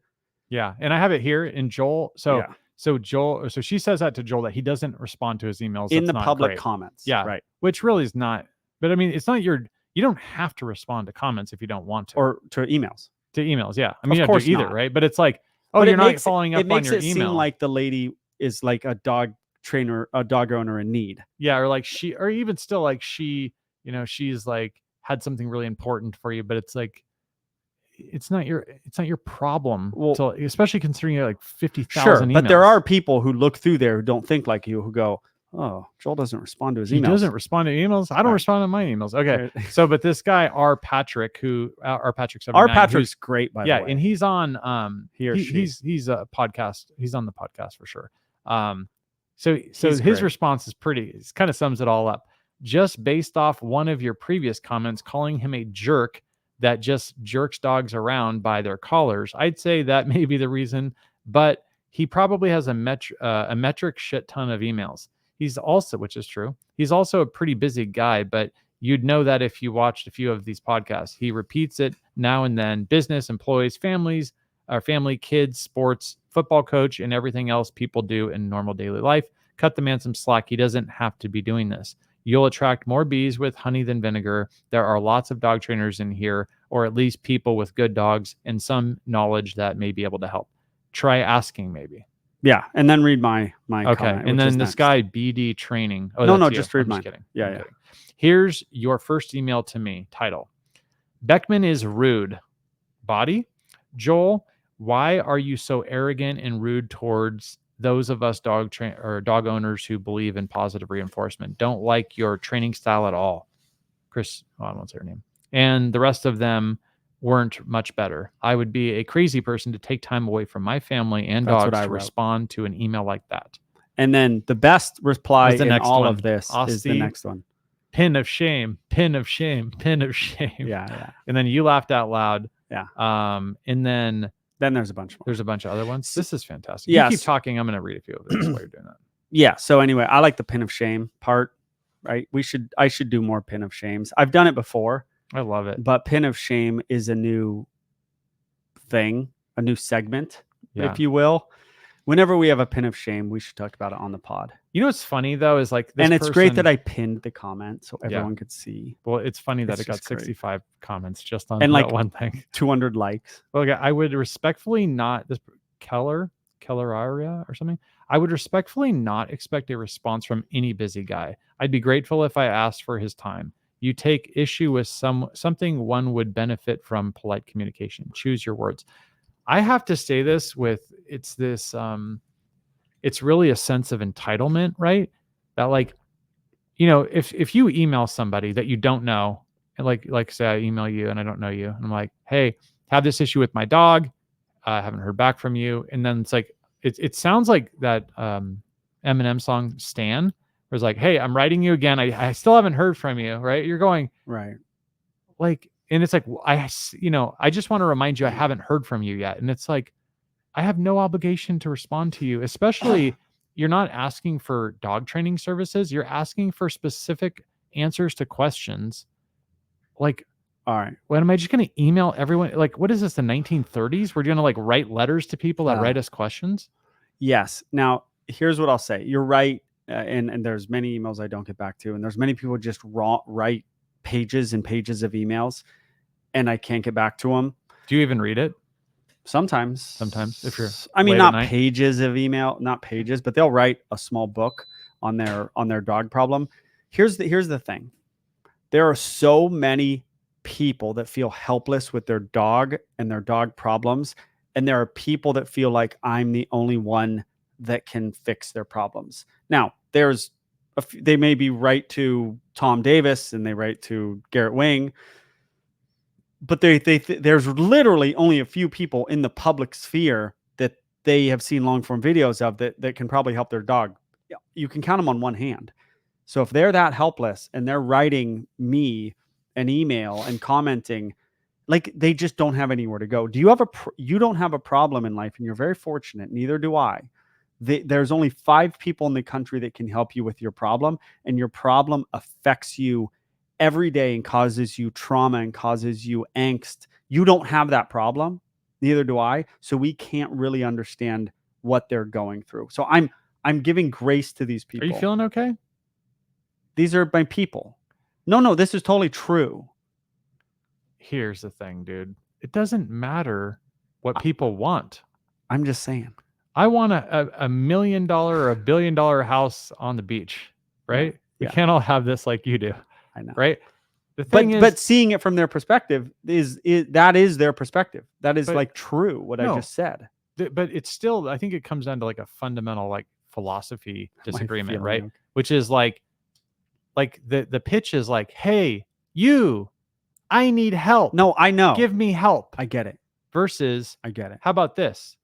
Yeah. And I have it here in Joel. So she says that to Joel, that he doesn't respond to his emails in the public comments. Yeah. Right. Which really is not, but I mean, it's not you don't have to respond to comments if you don't want to. Or to emails. Yeah. I mean, of course either, right? But it's like, but you're not following up on your email. It makes it seem like the lady is like a dog trainer, a dog owner in need. Yeah. Or like or even still like she's like had something really important for you, but it's like, it's not your problem. Well, especially considering you're like 50,000 emails. But there are people who look through there who don't think like you, who go, oh, Joel doesn't respond to his emails. He doesn't respond to emails. I don't respond to my emails. Okay. Right. So, but this guy, R. Patrick, Patrick's great, by the way. Yeah. And he's on, he's a podcast. He's on the podcast for sure. So his response is it kind of sums it all up. Just based off one of your previous comments, calling him a jerk that just jerks dogs around by their collars, I'd say that may be the reason, but he probably has a metric shit ton of emails. He's also, which is true, he's also a pretty busy guy, but you'd know that if you watched a few of these podcasts. He repeats it now and then: business, employees, families, our family, kids, sports, football coach, and everything else people do in normal daily life. Cut the man some slack. He doesn't have to be doing this. You'll attract more bees with honey than vinegar. There are lots of dog trainers in here, or at least people with good dogs and some knowledge that may be able to help. Try asking maybe. Yeah, and then read my Okay, comment, and which is then this next. guy BD training. Oh, No, that's no, you. just read I'm mine. kidding. Yeah, I'm yeah. kidding. Here's your first email to me. Title: Beckman is rude. Body: Joel, why are you so arrogant and rude towards those of us dog owners who believe in positive reinforcement? Don't like your training style at all. Chris, I won't say her name. And the rest of them weren't much better. I would be a crazy person to take time away from my family and That's what dogs I to wrote. respond to an email like that. And then the best reply What's the in next all one? of this is the Asti? next one. Pin of shame, pin of shame, pin of shame. Yeah, yeah. And then you laughed out loud. Yeah. And then there's a bunch more. There's a bunch of other ones. This is fantastic. Yes. You keep talking. I'm going to read a few of these while you're doing that. Yeah. So anyway, I like the pin of shame part, right? I should do more pin of shames. I've done it before. I love it. But pin of shame is a new thing, a new segment, if you will. Whenever we have a pin of shame, we should talk about it on the pod. You know what's funny though is like this, and it's great that I pinned the comment so everyone could see. Well, it's funny that it got 65 comments just on that one thing. 200 likes. Well, okay, I would respectfully not this Kelleraria or something. I would respectfully not expect a response from any busy guy. I'd be grateful if I asked for his time. You take issue with something one would benefit from polite communication. Choose your words. I have to say this with it's really a sense of entitlement, right? That like, you know, if you email somebody that you don't know, and like say I email you and I don't know you, and I'm like, hey, have this issue with my dog. I haven't heard back from you. And then it's like, it sounds like that Eminem song Stan, where it's like, hey, I'm writing you again. I still haven't heard from you, right? You're going, right. Like, and it's like, I just want to remind you, I haven't heard from you yet. And it's like, I have no obligation to respond to you, especially you're not asking for dog training services. You're asking for specific answers to questions. Like, all right, what am I just going to email everyone? Like, what is this, the 1930s? We're going to like write letters to people that write us questions? Yes. Now, here's what I'll say. You're right. And there's many emails I don't get back to. And there's many people just write pages and pages of emails and I can't get back to them. Do you even read it? Sometimes, if you're, not pages of email, not pages, but they'll write a small book on their dog problem. Here's the thing. There are so many people that feel helpless with their dog and their dog problems. And there are people that feel like I'm the only one that can fix their problems. Now, they may be right to Tom Davis and they write to Garrett Wing, but there's literally only a few people in the public sphere that they have seen long form videos of that can probably help their dog. You can count them on one hand. So if they're that helpless and they're writing me an email and commenting, like they just don't have anywhere to go. You don't have a problem in life and you're very fortunate. Neither do I. There's only 5 people in the country that can help you with your problem, and your problem affects you every day and causes you trauma and causes you angst. You don't have that problem. Neither do I. So we can't really understand what they're going through. So I'm giving grace to these people. Are you feeling okay? These are my people. No, this is totally true. Here's the thing, dude. It doesn't matter what people want. I'm just saying. I want a $1 million or $1 billion house on the beach, right? Yeah. We can't all have this like you do. I know. Right? The thing is, but seeing it from their perspective is their perspective. That is like true what I just said. But it's still, I think it comes down to like a fundamental like philosophy disagreement, right? Okay. Which is like the pitch is like, hey, I need help. No, I know. Give me help. I get it. Versus, I get it. How about this?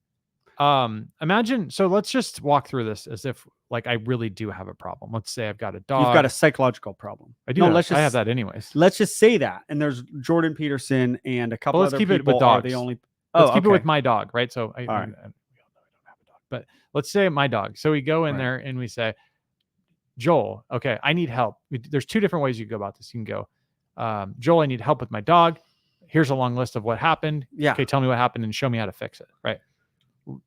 Imagine, so let's just walk through this as if like I really do have a problem. Let's say I've got a dog. You've got a psychological problem. I do. No, I have that anyways. Let's just say that. And there's Jordan Peterson and a couple other people. Let's keep it with dogs. Let's keep it with my dog, right? So I don't have a dog, but let's say my dog. So we go in there and we say, Joel, okay, I need help. There's 2 different ways you go about this. You can go, Joel, I need help with my dog. here's a long list of what happened. Yeah. Okay, tell me what happened and show me how to fix it. Right.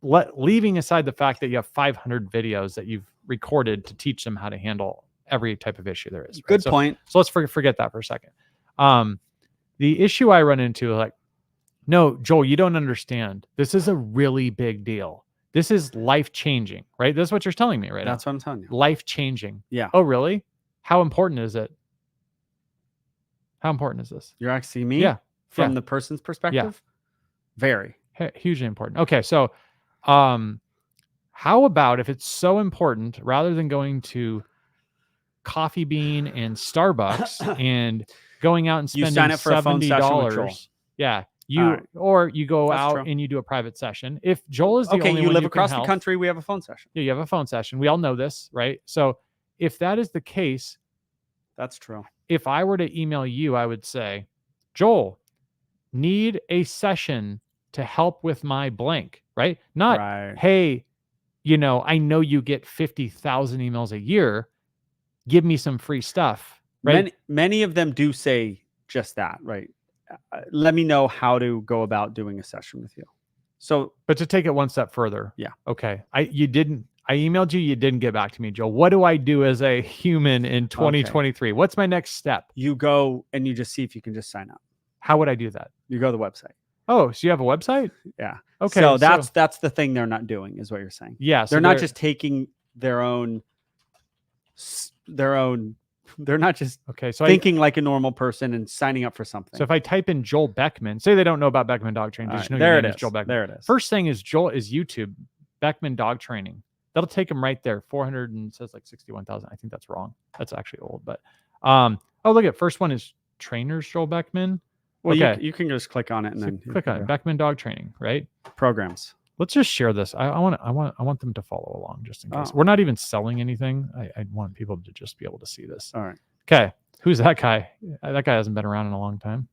Leaving aside the fact that you have 500 videos that you've recorded to teach them how to handle every type of issue there is. Right? Good point. So let's forget that for a second. The issue I run into, like, no, Joel, you don't understand. This is a really big deal. This is life-changing, right? That's what you're telling me right now. That's what I'm telling you. Life-changing. Yeah. Oh, really? How important is it? How important is this? You're asking me? Yeah. From the person's perspective? Very. Hugely important. Okay, so how about if it's so important, rather than going to Coffee Bean and Starbucks and going out and You spending sign up for a phone session with Joel. $70, yeah, right. or you go That's out true. and you do a private session. If Joel is the only you one live who across can the help, country, we have a phone session. Yeah, you have a phone session. We all know this, right? So if that is the case, that's true. If I were to email you, I would say, Joel, need a session to help with my blank, right? Not, hey, I know you get 50,000 emails a year. Give me some free stuff, right? Many of them do say just that, right? Let me know how to go about doing a session with you. So, but to take it one step further. Yeah. Okay. I emailed you. You didn't get back to me, Joel. What do I do as a human in 2023? Okay. What's my next step? You go and you just see if you can just sign up. How would I do that? You go to the website. Oh, so you have a website? Yeah. Okay. So that's the thing they're not doing, is what you're saying. Yeah. So they're not just taking their own. They're not just thinking like a normal person and signing up for something. So if I type in Joel Beckman, say they don't know about Beckman Dog Training, just know there your it name is. Joel Beckman. There it is. First thing is YouTube, Beckman Dog Training. That'll take them right there. 400 and says like 61,000. I think that's wrong. That's actually old, but look at first one is Trainers Joel Beckman. Well, you can just click on it and then click on it. Beckman Dog Training, right? Programs. Let's just share this. I want them to follow along just in case. We're not even selling anything. I want people to just be able to see this. All right. Okay. Who's that guy? That guy hasn't been around in a long time.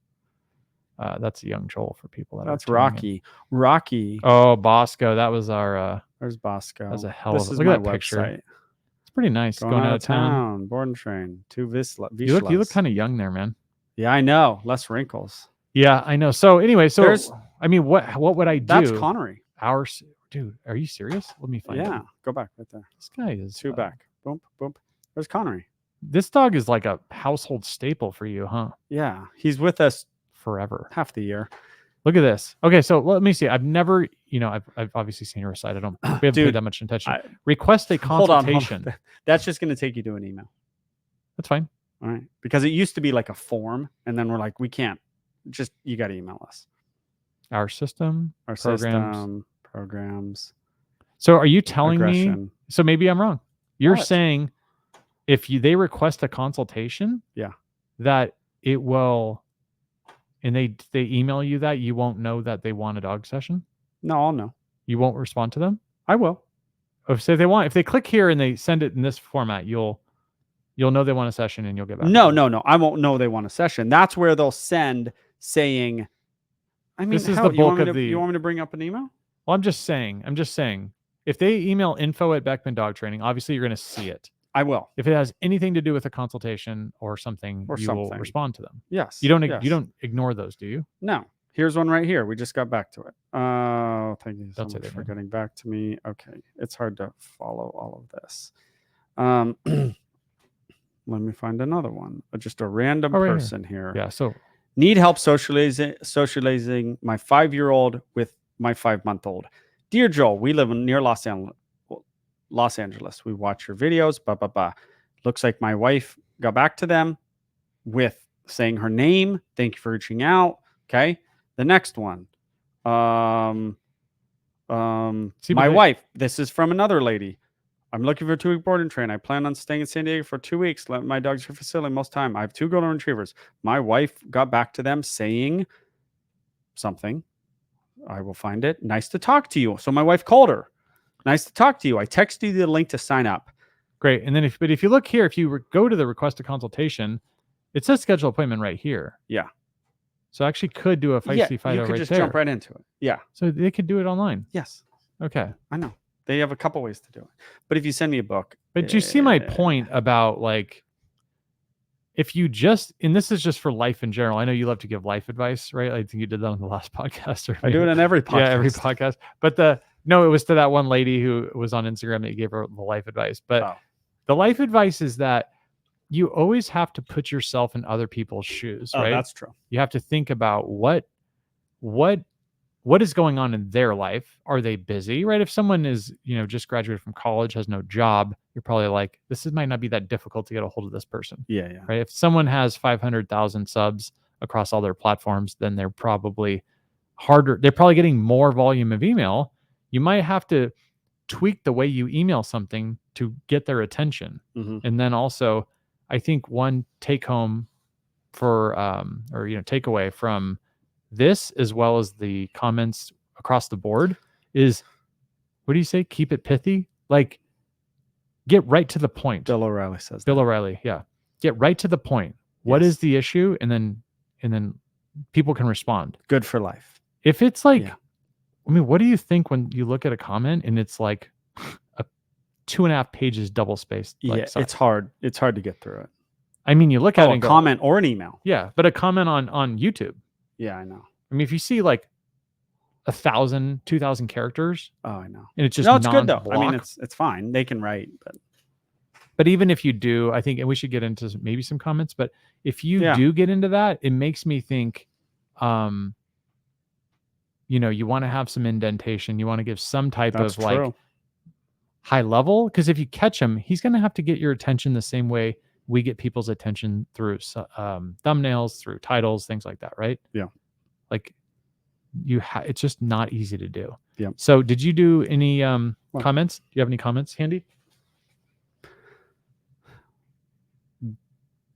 That's a young Joel for people. That's Rocky. Rocky. Oh, Bosco. That was our. There's Bosco. That was a hell of a. Look at that picture. It's pretty nice. Going out of town. Board and train. Two Visla. You look kind of young there, man. Yeah, I know. Less wrinkles. Yeah, I know. So anyway, what would I do? That's Connery. Dude, are you serious? Let me find. Yeah, go back right there. This guy is two back. Boom, boom. There's Connery. This dog is like a household staple for you, huh? Yeah, he's with us forever, half the year. Look at this. Okay, so let me see. I've never, I've obviously seen your site. We haven't paid that much attention. Request a consultation. Hold on. That's just going to take you to an email. That's fine. All right, because it used to be like a form, and then we're like, we can't. Just you got to email us. Our system, programs. So are you telling me? So maybe I'm wrong. You're saying if they request a consultation, that it will, and they email you that, you won't know that they want a dog session? No, I'll know. You won't respond to them? I will. If they click here and they send it in this format, you'll know they want a session and you'll get back. No. I won't know they want a session. That's where they'll send saying, this is the bulk of you want me to bring up an email? Well, I'm just saying, if they email info@Beckman Dog Training, obviously you're going to see it. I will. If it has anything to do with a consultation or something, will respond to them. Yes. You don't ignore those, do you? No. Here's one right here. We just got back to it. Thank you so much for getting back to me. Okay. It's hard to follow all of this. Let me find another one. Just a random person here. Yeah. So need help socializing my 5-year-old with my 5-month-old. Dear Joel, we live near Los Angeles. We watch your videos, blah, blah, blah. Looks like my wife got back to them with saying her name. Thank you for reaching out. Okay. The next one. My wife, this is from another lady. I'm looking for a 2-week board and train. I plan on staying in San Diego for 2 weeks. Let my dogs your facility most time. I have 2 golden retrievers. My wife got back to them saying something. I will find it. Nice to talk to you. So my wife called her. Nice to talk to you. I texted you the link to sign up. Great. And then if you look here, if you go to the request a consultation, it says schedule appointment right here. Yeah. So I actually could do a feisty fight you could just there. jump right into it. Yeah. So they could do it online. Yes. Okay. I know. They have a couple ways to do it. But if you send me a book. But you see my point about, like, if you just, and this is just for life in general. I know you love to give life advice, right? I think you did that on the last podcast. Or I do it in every podcast. Yeah, every podcast. But no, it was to that one lady who was on Instagram that you gave her the life advice. But the life advice is that you always have to put yourself in other people's shoes, right? That's true. You have to think about what is going on in their life. Are they busy, right? If someone is, just graduated from college, has no job, you're probably like, might not be that difficult to get a hold of this person. Yeah. Right. If someone has 500,000 subs across all their platforms, then they're probably harder. They're probably getting more volume of email. You might have to tweak the way you email something to get their attention. And then also, I think one take home for, takeaway from this, as well as the comments across the board, is, what do you say? Keep it pithy. Like, get right to the point. Bill O'Reilly says Bill that. O'Reilly. Yeah. Get right to the point. What is the issue? And then people can respond. Good for life. If it's like, I mean, what do you think when you look at a comment and it's like a 2.5 pages double spaced? Like, it's hard. It's hard to get through it. I mean, you look at it and go, comment or an email. Yeah, but a comment on YouTube. Yeah, I know. I mean, if you see like 1,000, 2,000 characters. Oh, I know. And it's just it's good though. I mean, it's fine. They can write, but even if you do, I think, and we should get into maybe some comments, but if you do get into that, it makes me think, you want to have some indentation. You want to give some type of like high level, because if you catch him, he's going to have to get your attention the same way we get people's attention through thumbnails, through titles, things like that, right? Yeah. Like it's just not easy to do. Yeah. So did you do any comments? Do you have any comments handy?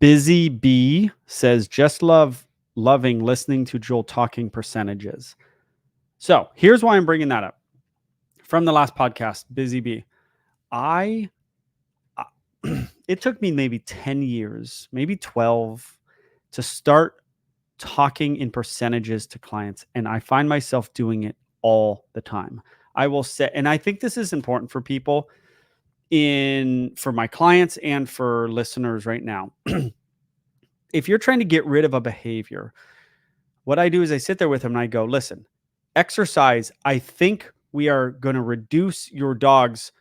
Busy B says, just loving listening to Joel talking percentages. So here's why I'm bringing that up. From the last podcast, Busy B, it took me maybe 10 years, maybe 12, to start talking in percentages to clients. And I find myself doing it all the time. I will say, and I think this is important for people, for my clients and for listeners right now. If you're trying to get rid of a behavior, what I do is I sit there with them and I go, listen, exercise, I think we are going to reduce your dog's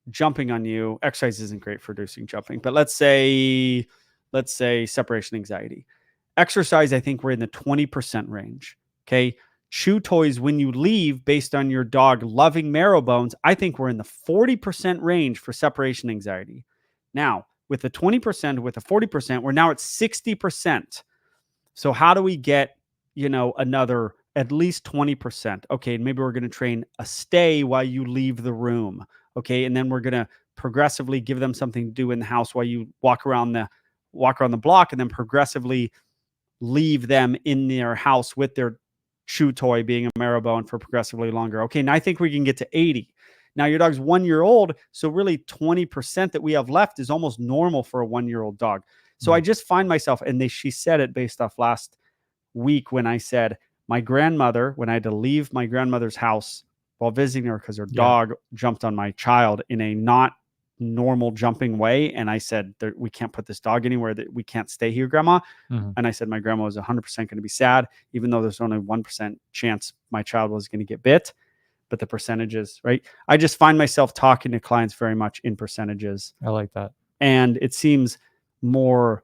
jumping on you. Exercise isn't great for reducing jumping, but let's say separation anxiety. Exercise, I think we're in the 20% range. Okay. Chew toys when you leave, based on your dog loving marrow bones, I think we're in the 40% range for separation anxiety. Now, with the 20%, with the 40%, we're now at 60%. So how do we get, another at least 20%? Okay, maybe we're going to train a stay while you leave the room. Okay, and then we're going to progressively give them something to do in the house while you walk around the block, and then progressively leave them in their house with their chew toy being a marrow bone for progressively longer. Okay, now I think we can get to 80. Now your dog's 1 year old, so really 20% that we have left is almost normal for a 1-year-old dog. So I just find myself, and she said it based off last week when I said, my grandmother, when I had to leave my grandmother's house while visiting her because her dog jumped on my child in a not normal jumping way. And I said, we can't put this dog anywhere, that we can't stay here, Grandma. And I said, my grandma was 100% going to be sad, even though there's only 1% chance my child was going to get bit. But the percentages, right? I just find myself talking to clients very much in percentages. I like that. And it seems more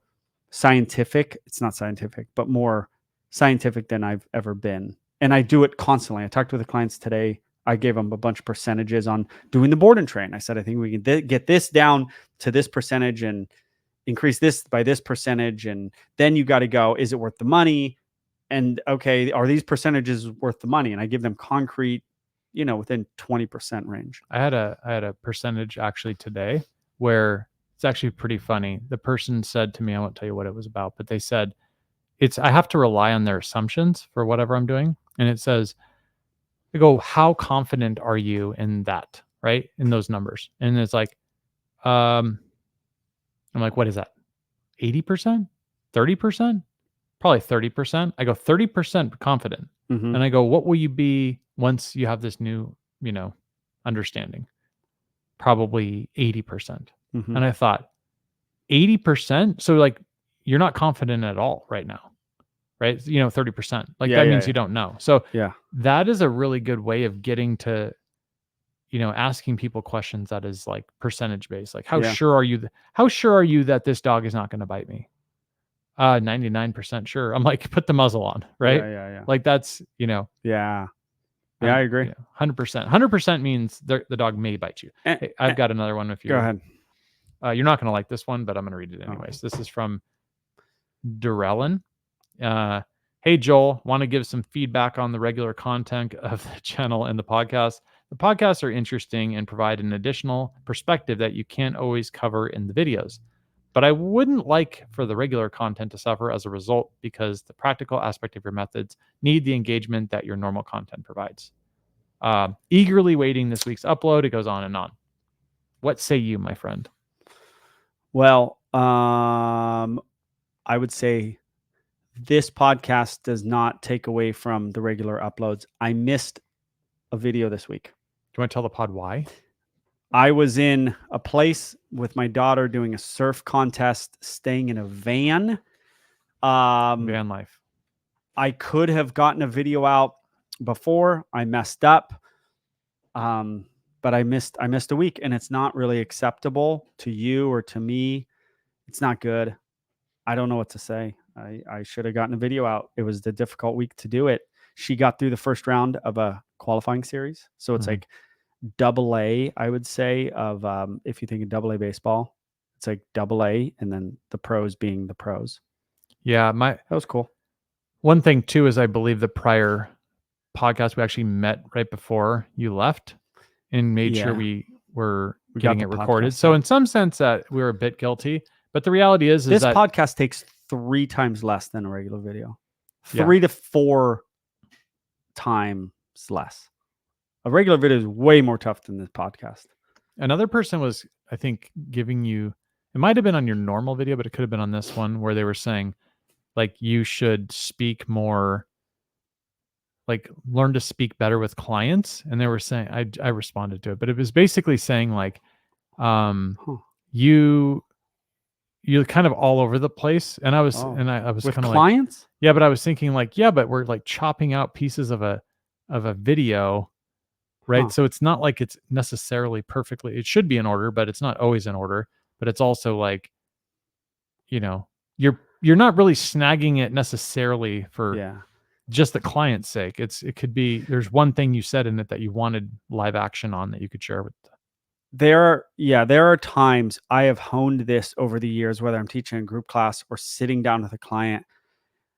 scientific. It's not scientific, but more scientific than I've ever been. And I do it constantly. I talked with the clients today. I gave them a bunch of percentages on doing the board and train. I said, I think we can get this down to this percentage and increase this by this percentage. And then you got to go, is it worth the money? And okay, are these percentages worth the money? And I give them concrete, within 20% range. I had a percentage actually today where it's actually pretty funny. The person said to me, I won't tell you what it was about, but they said, I have to rely on their assumptions for whatever I'm doing. And it says, I go, how confident are you in that? Right? In those numbers. And it's like, I'm like, what is that? 80%? 30%? Probably 30%. I go 30% confident. And I go, what will you be once you have this new, understanding? Probably 80%. And I thought, 80%? So like, you're not confident at all right now, right? 30%. Like Yeah, that yeah, means yeah. you don't know. So Yeah. that is a really good way of getting to, asking people questions that is like percentage based. Like how Yeah. sure are you how sure are you that this dog is not going to bite me? 99% sure. I'm like, put the muzzle on, right? Yeah, yeah, yeah. Like that's, Yeah. Yeah, I agree. 100%. 100% means the dog may bite you. Eh, Hey, I've got another one if Go you're ahead. you're not going to like this one, but I'm going to read it Oh. anyways. This is from Durellen. Hey Joel, want to give some feedback on the regular content of the channel and the podcast. The podcasts are interesting and provide an additional perspective that you can't always cover in the videos. But I wouldn't like for the regular content to suffer as a result because the practical aspect of your methods need the engagement that your normal content provides. Eagerly waiting this week's upload. It goes on and on. What say you, my friend? Well, I would say this podcast does not take away from the regular uploads. I missed a video this week. Do you want to tell the pod why? I was in a place with my daughter doing a surf contest, staying in a van. Van life. I could have gotten a video out before. I messed up. But I missed a week, and it's not really acceptable to you or to me. It's not good. I don't know what to say. I should have gotten a video out. It was the difficult week to do it. She got through the first round of a qualifying series. So it's like double A, I would say, of if you think of double A baseball, it's like double A and then the pros being the pros. Yeah, That was cool. one thing too is I believe the prior podcast we actually met right before you left and made sure we were getting it recorded. So in some sense that we were a bit guilty, but the reality is this that podcast takes 3 times less than a regular video. 3 to 4 times less. A regular video is way more tough than this podcast. Another person was, I think, giving you, it might have been on your normal video, but it could have been on this one where they were saying, like, you should speak more, like, learn to speak better with clients. And they were saying, I responded to it, but it was basically saying, like, you're kind of all over the place. And I was, I was with kind of clients? like, yeah, but I was thinking, like, yeah, but we're like chopping out pieces of a video. Right. So it's not like it's necessarily perfectly, it should be in order, but it's not always in order. But it's also like, you're not really snagging it necessarily for just the client's sake. It could be, there's one thing you said in it that you wanted live action on that you could share with. There are times I have honed this over the years, whether I'm teaching a group class or sitting down with a client.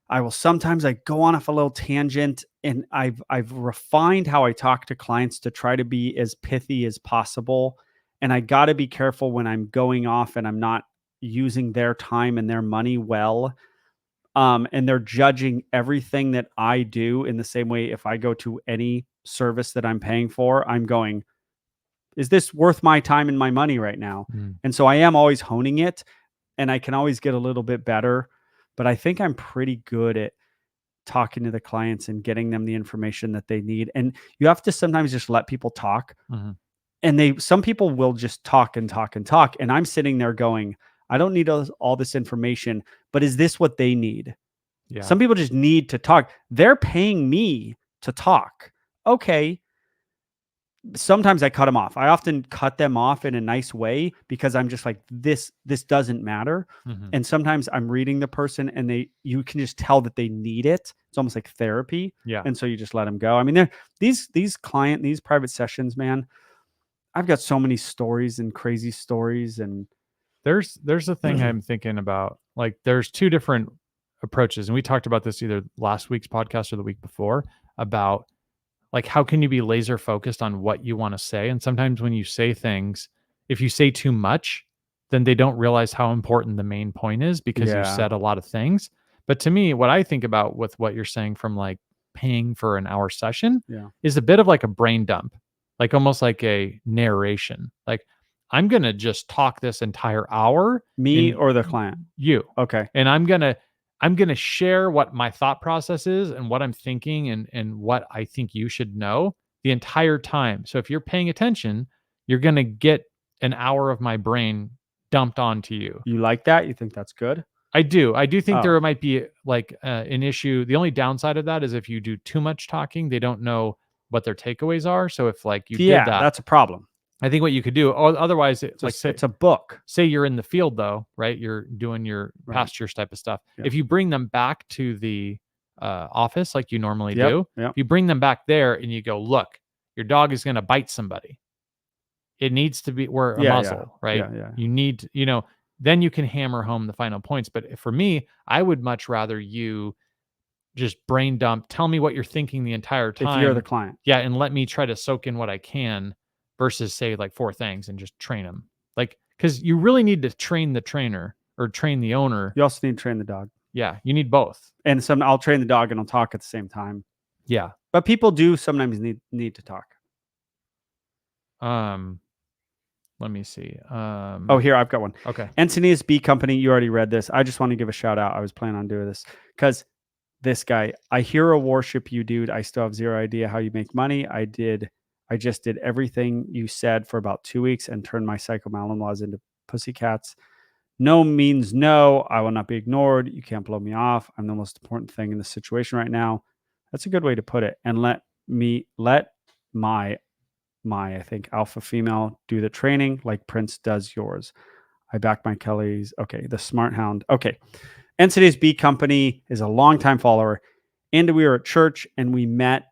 I will sometimes go on off a little tangent, and I've refined how I talk to clients to try to be as pithy as possible. And I got to be careful when I'm going off and I'm not using their time and their money well. And they're judging everything that I do in the same way. If I go to any service that I'm paying for, I'm going, is this worth my time and my money right now? And so I am always honing it, and I can always get a little bit better. But I think I'm pretty good at talking to the clients and getting them the information that they need. And you have to sometimes just let people talk. And some people will just talk and talk and talk. And I'm sitting there going, I don't need all this information, but is this what they need? Yeah. Some people just need to talk. They're paying me to talk. Okay. Sometimes I cut them off. I often cut them off in a nice way because I'm just like, this doesn't matter. And sometimes I'm reading the person and you can just tell that they need it. It's almost like therapy. Yeah. And so you just let them go. I mean, these private sessions, man, I've got so many stories and crazy stories. And there's a thing I'm thinking about, like, there's 2 different approaches. And we talked about this either last week's podcast or the week before about, like, how can you be laser focused on what you want to say? And sometimes when you say things, if you say too much, then they don't realize how important the main point is because you said a lot of things. But to me, what I think about with what you're saying from like paying for an hour session is a bit of like a brain dump, like almost like a narration. Like, I'm going to just talk this entire hour. Me or the client? You. Okay. And I'm going to share what my thought process is and what I'm thinking and what I think you should know the entire time. So if you're paying attention, you're going to get an hour of my brain dumped onto you. You like that? You think that's good? I do think Oh. there might be like an issue. The only downside of that is if you do too much talking, they don't know what their takeaways are. So if like you did Yeah, that, that's a problem. I think what you could do, otherwise, It's a book. say you're in the field though, right? You're doing your Right. pastures type of stuff. Yeah. If you bring them back to the office like you normally Yep, do, yep. if you bring them back there and you go, look, your dog is going to bite somebody. It needs to be wear a Yeah, muzzle, right? yeah. You need, then you can hammer home the final points. But for me, I would much rather you just brain dump, tell me what you're thinking the entire If you're the time. client. Yeah, and let me try to soak in what I can versus say like 4 things and just train them. Like, because you really need to train the trainer or train the owner. You also need to train the dog. Yeah, you need both. And I'll train the dog and I'll talk at the same time. Yeah. But people do sometimes need to talk. Let me see. Oh, here, I've got one. Okay. Encinitas B Company, you already read this. I just want to give a shout out. I was planning on doing this because this guy, I hero worship you, dude. I still have zero idea how you make money. I just did everything you said for about 2 weeks and turned my psycho Malinois into pussycats. No means no. I will not be ignored. You can't blow me off. I'm the most important thing in this situation right now. That's a good way to put it. And let my I think alpha female do the training like Prince does yours. I back my Kelly's. Okay, the smart hound. Okay. NCD's B Company is a longtime follower. And we were at church and we met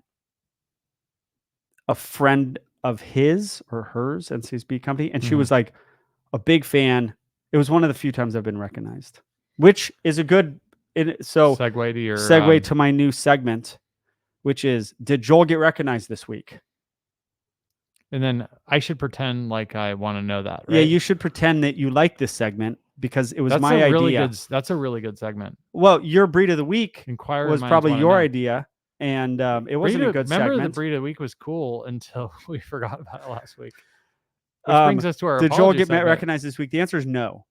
a friend of his or hers, NCD's B Company, and she was like a big fan. It was one of the few times I've been recognized, which is a good segue to my new segment, which is, did Joel get recognized this week? And then I should pretend like I want to know that, right? Yeah, you should pretend that you like this segment because it was that's my idea. That's a really good segment. Well, your breed of the week Inquiring was minds probably wanna your know. idea, and it wasn't a good Remember segment. the breed of the week was cool until we forgot about it last week. Which brings us to our did Joel apology get segment. recognized this week? The answer is no.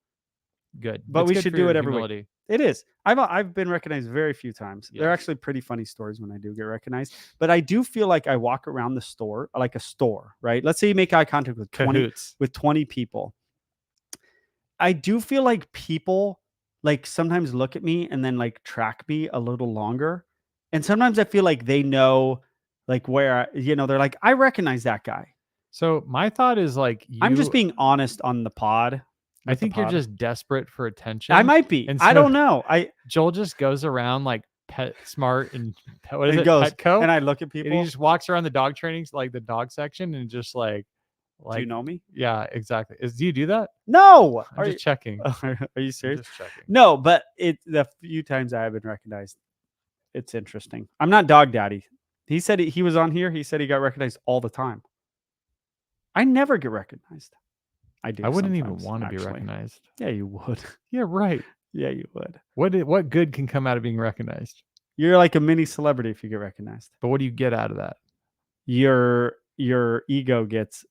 Good. But It's we good should for do your it every humility. week. It is. I've been recognized very few times. They're Yes. actually pretty funny stories when I do get recognized. But I do feel like I walk around the store, like a store, right? Let's say you make eye contact with 20 people. I do feel like people like sometimes look at me and then like track me a little longer. And sometimes I feel like they know like where, they're like, I recognize that guy. So my thought is like I'm just being honest on the pod. I think you're just desperate for attention. I might be. And I so don't know. Joel just goes around like PetSmart and what is it? Goes, Petco. and I look at people. And he just walks around the dog trainings, like the dog section, and just like do you know me? Yeah, exactly. Do you do that? No. I'm just checking. Are you serious? I'm just checking. No, but the few times I have been recognized, it's interesting. I'm not Dog Daddy. He said he was on here. He said he got recognized all the time. I never get recognized. I do. I wouldn't even want to be actually. recognized. Yeah, you would. Yeah, right. Yeah, you would. What good can come out of being recognized? You're like a mini celebrity if you get recognized. But what do you get out of that? Your ego gets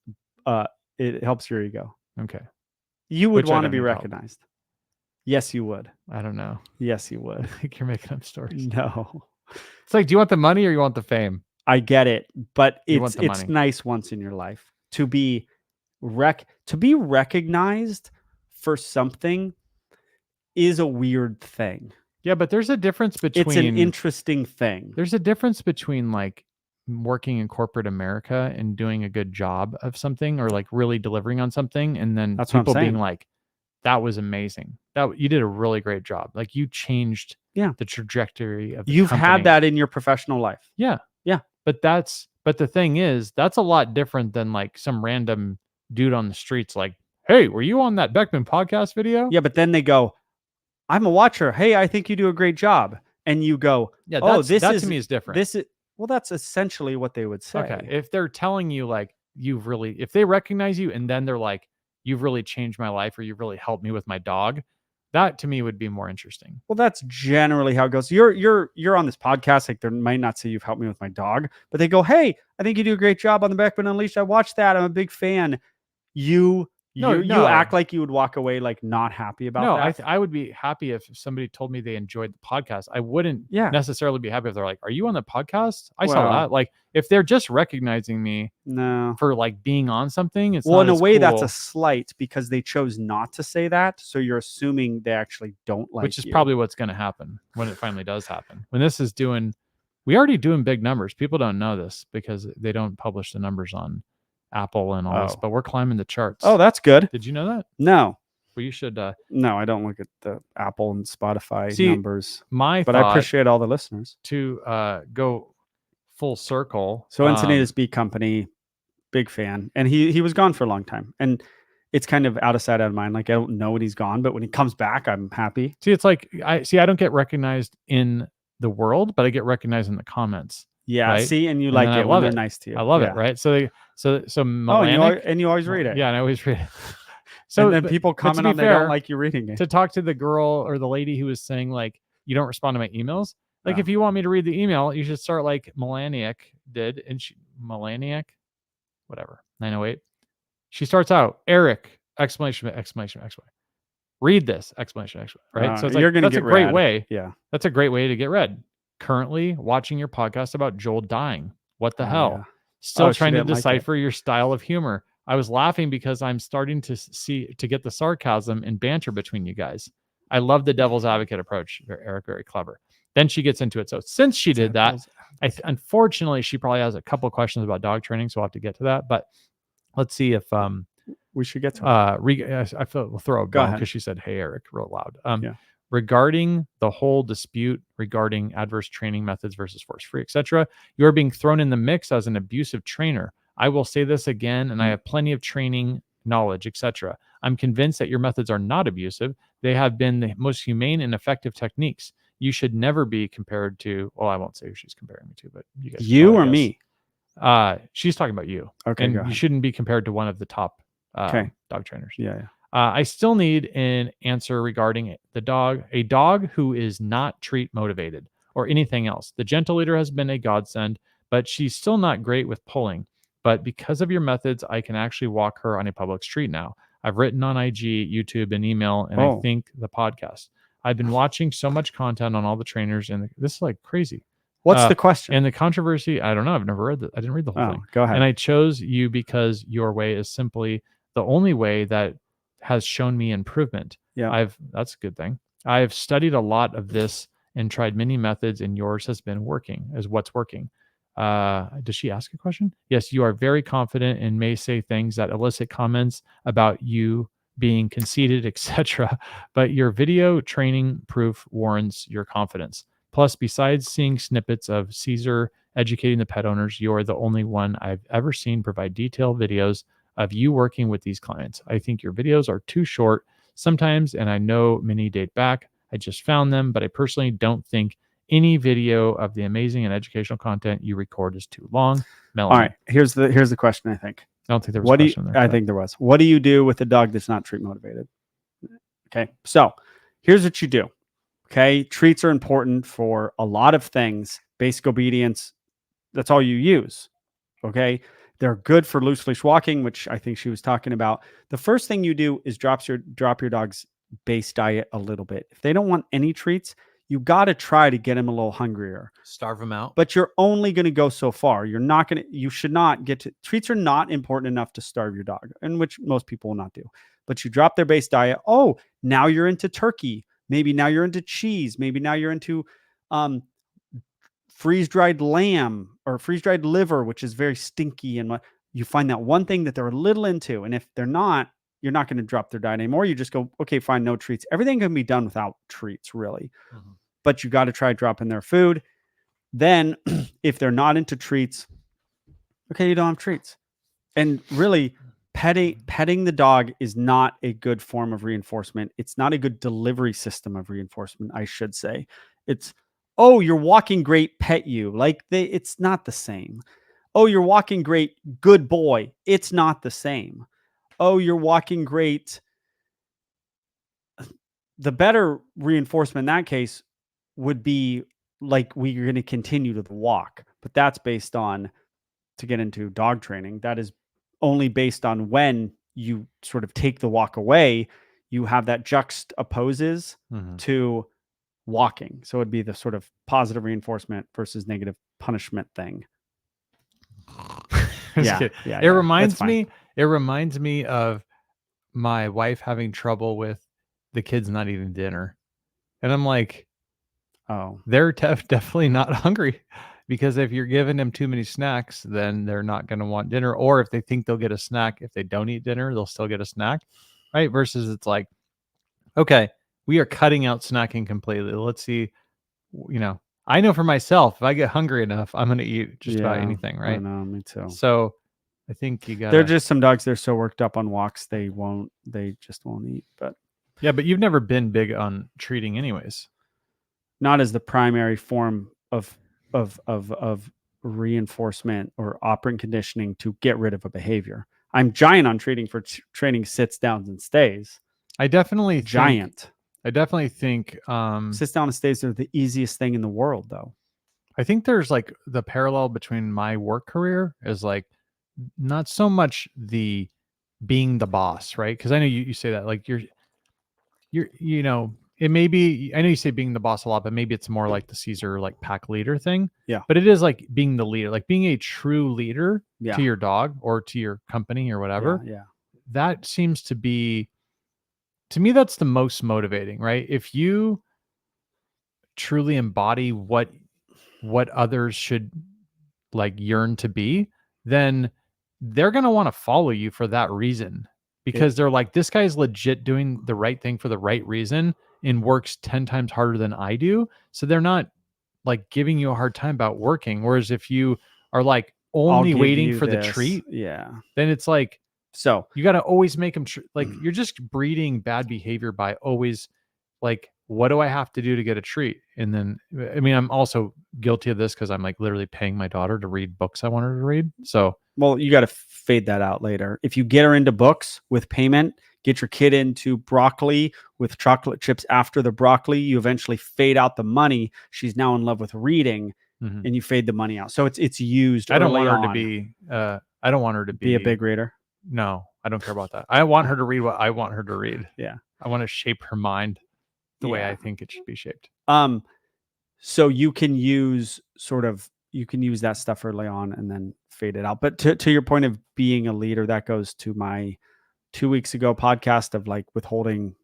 it helps your ego. Okay. You would want to be recognized. Yes, you would. I don't know. Yes, you would. I think you're making up stories. No. It's like, do you want the money or you want the fame? I get it, but it's money. nice once in your life to be recognized for something is a weird thing. Yeah, but there's a difference between. It's an interesting thing. There's a difference between like working in corporate America and doing a good job of something or like really delivering on something, and then That's people what I'm being saying. like, "That was amazing. That you did a really great job. Like you changed the trajectory of the You've company." had that in your professional life. Yeah. Yeah. But the thing is, that's a lot different than like some random dude on the streets like, "Hey, were you on that Beckman podcast video?" Yeah, but then they go, "I'm a watcher. Hey, I think you do a great job." And you go, "Yeah, that to me is different." Well, that's essentially what they would say. Okay. If they're telling you like if they recognize you and then they're like, "You've really changed my life," or "You've really helped me with my dog," that to me would be more interesting. Well, that's generally how it goes. You're on this podcast. Like they might not say you've helped me with my dog, but they go, "Hey, I think you do a great job on the Beckman Unleashed. I watched that. I'm a big fan." You You act like you would walk away like not happy about that. I would be happy if somebody told me they enjoyed the podcast. I wouldn't Yeah. necessarily be happy if they're like, "Are you on the podcast?" I saw Well, that. Like, if they're just recognizing me no. for like being on something, it's Well, not in a as way, that's cool, a slight because they chose not to say that. So you're assuming they actually don't like which is you. probably what's going to happen when it finally does happen. When this is doing, we already doing big numbers. People don't know this because they don't publish the numbers on Apple and all this, Oh. but we're climbing the charts. Oh, that's good. Did you know that? No. Well, you should. No, I don't look at the Apple and Spotify See, numbers, My but I thought appreciate all the listeners. to go full circle. So Encinitas Bee Company, big fan, and he was gone for a long time, and it's kind of out of sight, out of mind. Like I don't know when he's gone, but when he comes back, I'm happy. See, it's like I don't get recognized in the world, but I get recognized in the comments. Yeah, right? see, and you And like then it I when love they're it. nice to you. I love Yeah. it, right? So Oh, Melanic, and you always read it. yeah, and I always read it. So and then people but to comment be on they fair, don't like you reading it. to talk to the girl or the lady who was saying like you don't respond to my emails. Like Oh. if you want me to read the email, you should start like Melanic did, and Melanic, whatever 908. She starts out Eric exclamation. Read this exclamation. Right. So it's you're like gonna that's a get great read. way. Yeah. That's a great way to get read. Currently watching your podcast about Joel dying. What the hell? Yeah. Still She trying to didn't like it. decipher your style of humor. I was laughing because I'm starting to get the sarcasm and banter between you guys. I love the devil's advocate approach. Eric, very clever. Then she gets into it. So since she did that, unfortunately, she probably has a couple of questions about dog training, so we'll have to get to that. But let's see if we should get to it. I feel we'll throw a bone because she said, "Hey, Eric," real loud. Yeah. Regarding the whole dispute regarding adverse training methods versus force-free, etc., you are being thrown in the mix as an abusive trainer. I will say this again, and I have plenty of training knowledge, etc. I'm convinced that your methods are not abusive. They have been the most humane and effective techniques. You should never be compared to, well, I won't say who she's comparing me to, but you guys. You or me? She's talking about you. Okay, and you shouldn't be compared to one of the top dog trainers. Yeah. I still need an answer regarding a dog who is not treat motivated or anything else. The gentle leader has been a godsend, but she's still not great with pulling. But because of your methods, I can actually walk her on a public street now. I've written on IG, YouTube, and email, and I think the podcast. I've been watching so much content on all the trainers, and this is like crazy. What's the question? And the controversy, I don't know. I've never read it. I didn't read the whole thing. Go ahead. And I chose you because your way is simply the only way that has shown me improvement. Yeah. That's a good thing. I've studied a lot of this and tried many methods, and yours has been working, is what's working. Does she ask a question? Yes, you are very confident and may say things that elicit comments about you being conceited, etc. But your video training proof warrants your confidence. Plus, besides seeing snippets of Caesar educating the pet owners, you're the only one I've ever seen provide detailed videos of you working with these clients. I think your videos are too short sometimes, and I know many date back. I just found them, but I personally don't think any video of the amazing and educational content you record is too long. Melanie. All right, here's the question. I think. I don't think there was a question there. I think there was. What do you do with a dog that's not treat motivated? Okay, so here's what you do. Okay, treats are important for a lot of things. Basic obedience, that's all you use. Okay, they're good for loose leash walking, which I think she was talking about. The first thing you do is drop your dog's base diet a little bit. If they don't want any treats, you got to try to get them a little hungrier. Starve them out. But you're only going to go so far. You should not get to, treats are not important enough to starve your dog, and which most people will not do. But you drop their base diet. Oh, now you're into turkey. Maybe now you're into cheese. Maybe now you're into freeze-dried lamb or freeze-dried liver, which is very stinky. And you find that one thing that they're a little into. And if they're not, you're not going to drop their diet anymore. You just go, okay, fine, no treats. Everything can be done without treats, really. Mm-hmm. But you got to try dropping their food. Then if they're not into treats, okay, you don't have treats. And really, petting the dog is not a good form of reinforcement. It's not a good delivery system of reinforcement, I should say. It's, oh, you're walking great, pet you. It's not the same. Oh, you're walking great, good boy. It's not the same. Oh, you're walking great. The better reinforcement in that case would be like we're going to continue to the walk. But that's based on, to get into dog training, that is only based on when you sort of take the walk away, you have that juxtaposes to walking. So it'd be the sort of positive reinforcement versus negative punishment thing. It reminds me. It reminds me of my wife having trouble with the kids not eating dinner, and I'm like, oh, they're definitely not hungry, because if you're giving them too many snacks, then they're not going to want dinner. Or if they think they'll get a snack, if they don't eat dinner, they'll still get a snack, right? Versus it's like, okay, we are cutting out snacking completely. Let's see, I know for myself, if I get hungry enough, I'm going to eat just about anything, right? I know, me too. So I think you got. They're just some dogs. They're so worked up on walks, they just won't eat. But yeah, but you've never been big on treating, anyways. Not as the primary form of reinforcement or operant conditioning to get rid of a behavior. I'm giant on treating for training sits, downs, and stays. I definitely think sits down and stays are the easiest thing in the world, though. I think there's like the parallel between my work career is like not so much the being the boss, right? Because I know you say that like you're it may be, I know you say being the boss a lot, but maybe it's more like the Caesar like pack leader thing. Yeah. But it is like being the leader, like being a true leader Yeah. to your dog or to your company or whatever. Yeah. That seems to be, to me, that's the most motivating, right? If you truly embody what others should like yearn to be, then they're going to want to follow you for that reason, because they're like, this guy's legit doing the right thing for the right reason and works 10 times harder than I do. So they're not like giving you a hard time about working. Whereas if you are like only waiting for the treat, then it's like, so you got to always make them like you're just breeding bad behavior by always like, what do I have to do to get a treat? And then, I mean, I'm also guilty of this because I'm like literally paying my daughter to read books I want her to read. So, well, you got to fade that out later. If you get her into books with payment, get your kid into broccoli with chocolate chips after the broccoli, you eventually fade out the money. She's now in love with reading, and you fade the money out. So it's used. I don't want her to be. I don't want her to be a big reader. No, I don't care about that. I want her to read what I want her to read. Yeah, I want to shape her mind the way I think it should be shaped. So you can use that stuff early on and then fade it out. But to your point of being a leader, that goes to my 2 weeks ago podcast of like withholding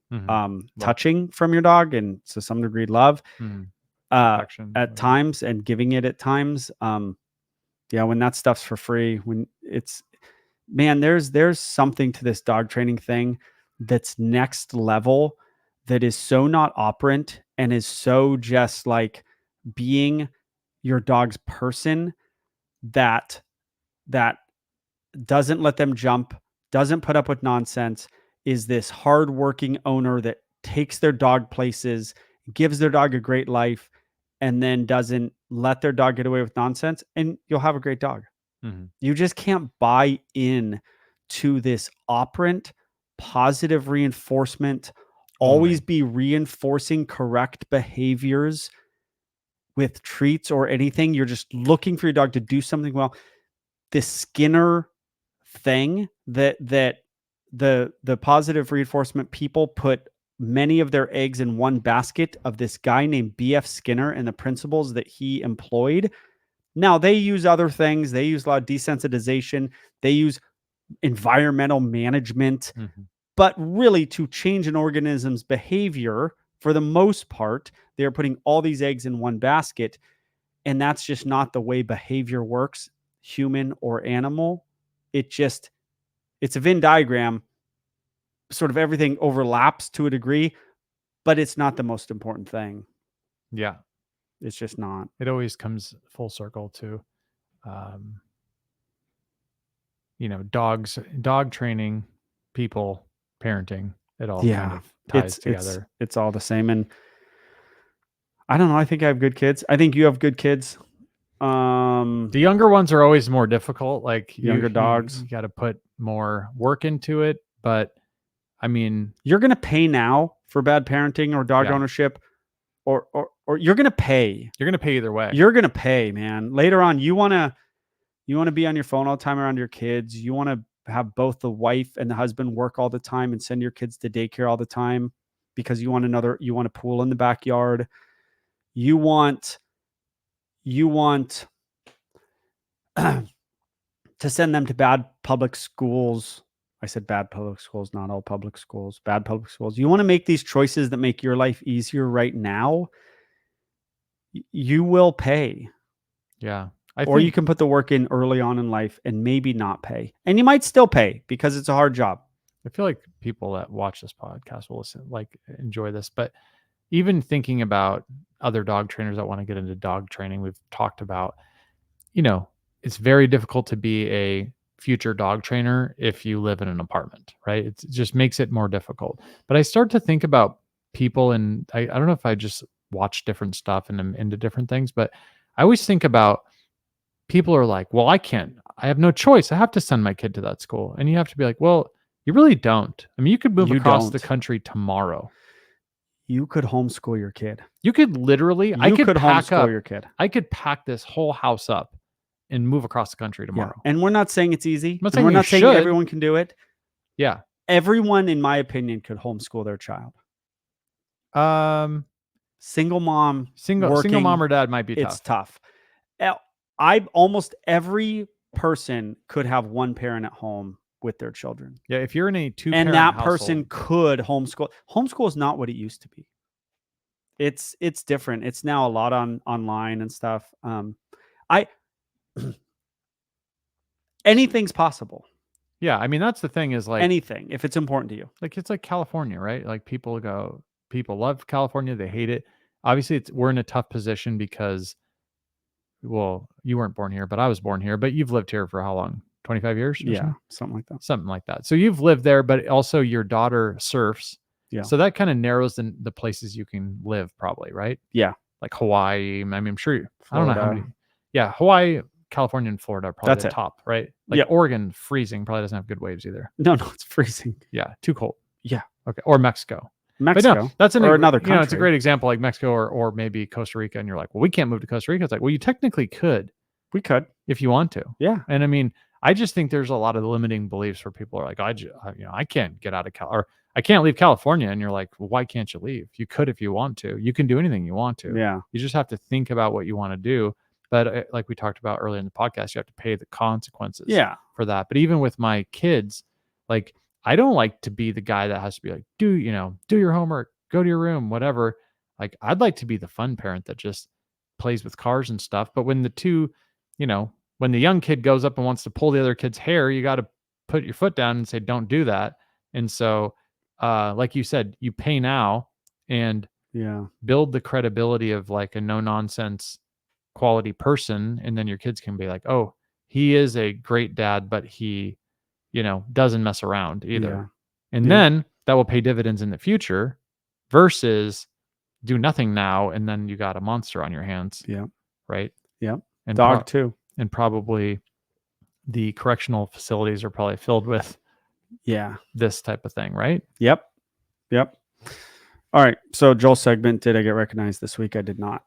touching from your dog and to some degree love at times and giving it at times. When that stuff's for free, when it's, man, there's something to this dog training thing that's next level, that is so not operant and is so just like being your dog's person, that doesn't let them jump, doesn't put up with nonsense, is this hardworking owner that takes their dog places, gives their dog a great life, and then doesn't let their dog get away with nonsense, and you'll have a great dog. You just can't buy in to this operant, positive reinforcement, always be reinforcing correct behaviors with treats or anything. You're just looking for your dog to do something well. This Skinner thing that the positive reinforcement people put many of their eggs in one basket of this guy named B.F. Skinner and the principles that he employed. Now, they use other things. They use a lot of desensitization. They use environmental management. But really, to change an organism's behavior, for the most part, they're putting all these eggs in one basket. And that's just not the way behavior works, human or animal. It's a Venn diagram. Sort of everything overlaps to a degree, but it's not the most important thing. Yeah. It's just not. It always comes full circle to, dog training, people, parenting. It all kind of ties together. It's all the same. And I don't know. I think I have good kids. I think you have good kids. The younger ones are always more difficult. Like younger dogs, you got to put more work into it. But I mean, you're going to pay now for bad parenting or dog ownership, or you're going to pay. You're going to pay either way. You're going to pay, man. Later on, you want to be on your phone all the time around your kids. You want to have both the wife and the husband work all the time and send your kids to daycare all the time because you want a pool in the backyard. You want to send them to bad public schools. I said bad public schools, not all public schools, bad public schools. You want to make these choices that make your life easier right now. You will pay. Yeah. Or you can put the work in early on in life and maybe not pay. And you might still pay because it's a hard job. I feel like people that watch this podcast will enjoy this. But even thinking about other dog trainers that want to get into dog training, we've talked about, it's very difficult to be a future dog trainer if you live in an apartment, right? It just makes it more difficult. But I start to think about people, and I don't know if I just watch different stuff and I'm into different things, but I always think about people are like, well, I have no choice. I have to send my kid to that school. And you have to be like, well, you really don't. I mean, you could move across the country tomorrow. You could homeschool your kid. You could literally, I could homeschool your kid. I could pack this whole house up and move across the country tomorrow. Yeah. And we're not saying it's easy. We're not saying everyone can do it. Yeah. Everyone, in my opinion, could homeschool their child. Single mom, single mom or dad might be tough. It's tough. Almost every person could have one parent at home with their children. Yeah, if you're in a two-parent and that household, person could homeschool. Homeschool is not what it used to be. It's different. It's now a lot online and stuff. Anything's possible. Yeah, I mean that's the thing is like anything if it's important to you. Like it's like California, right? Like people love California, they hate it. Obviously, we're in a tough position because, well, you weren't born here, but I was born here. But you've lived here for how long? 25 years? Yeah, something like that. Something like that. So you've lived there, but also your daughter surfs. Yeah. So that kind of narrows the places you can live, probably, right? Yeah. Like Hawaii. I mean, I'm sure Florida. I don't know how many. Yeah, Hawaii, California, and Florida are probably That's the top, right? Like Oregon, freezing, probably doesn't have good waves either. No, it's freezing. Yeah, too cold. Yeah. Okay. Or Mexico. But no, that's another country. It's a great example, like Mexico or maybe Costa Rica, and you're like, well, we can't move to Costa Rica. It's like, well, you technically could. We could if you want to. Yeah. And I mean, I just think there's a lot of limiting beliefs where people are like, I can't get out of or I can't leave California. And you're like, well, why can't you leave? You could if you want to. You can do anything you want to. Yeah. You just have to think about what you want to do. But like we talked about earlier in the podcast, you have to pay the consequences for that. But even with my kids, like I don't like to be the guy that has to be like, do your homework, go to your room, whatever. Like I'd like to be the fun parent that just plays with cars and stuff. But when when the young kid goes up and wants to pull the other kid's hair, you got to put your foot down and say, don't do that. And so, like you said, you pay now and build the credibility of like a no nonsense quality person. And then your kids can be like, oh, he is a great dad, but he, doesn't mess around either. Yeah. And then that will pay dividends in the future versus do nothing now. And then you got a monster on your hands. Yeah. Right. Yeah. And dog too. And probably the correctional facilities are probably filled with this type of thing, right? Yep. All right. So Joel's segment, did I get recognized this week? I did not.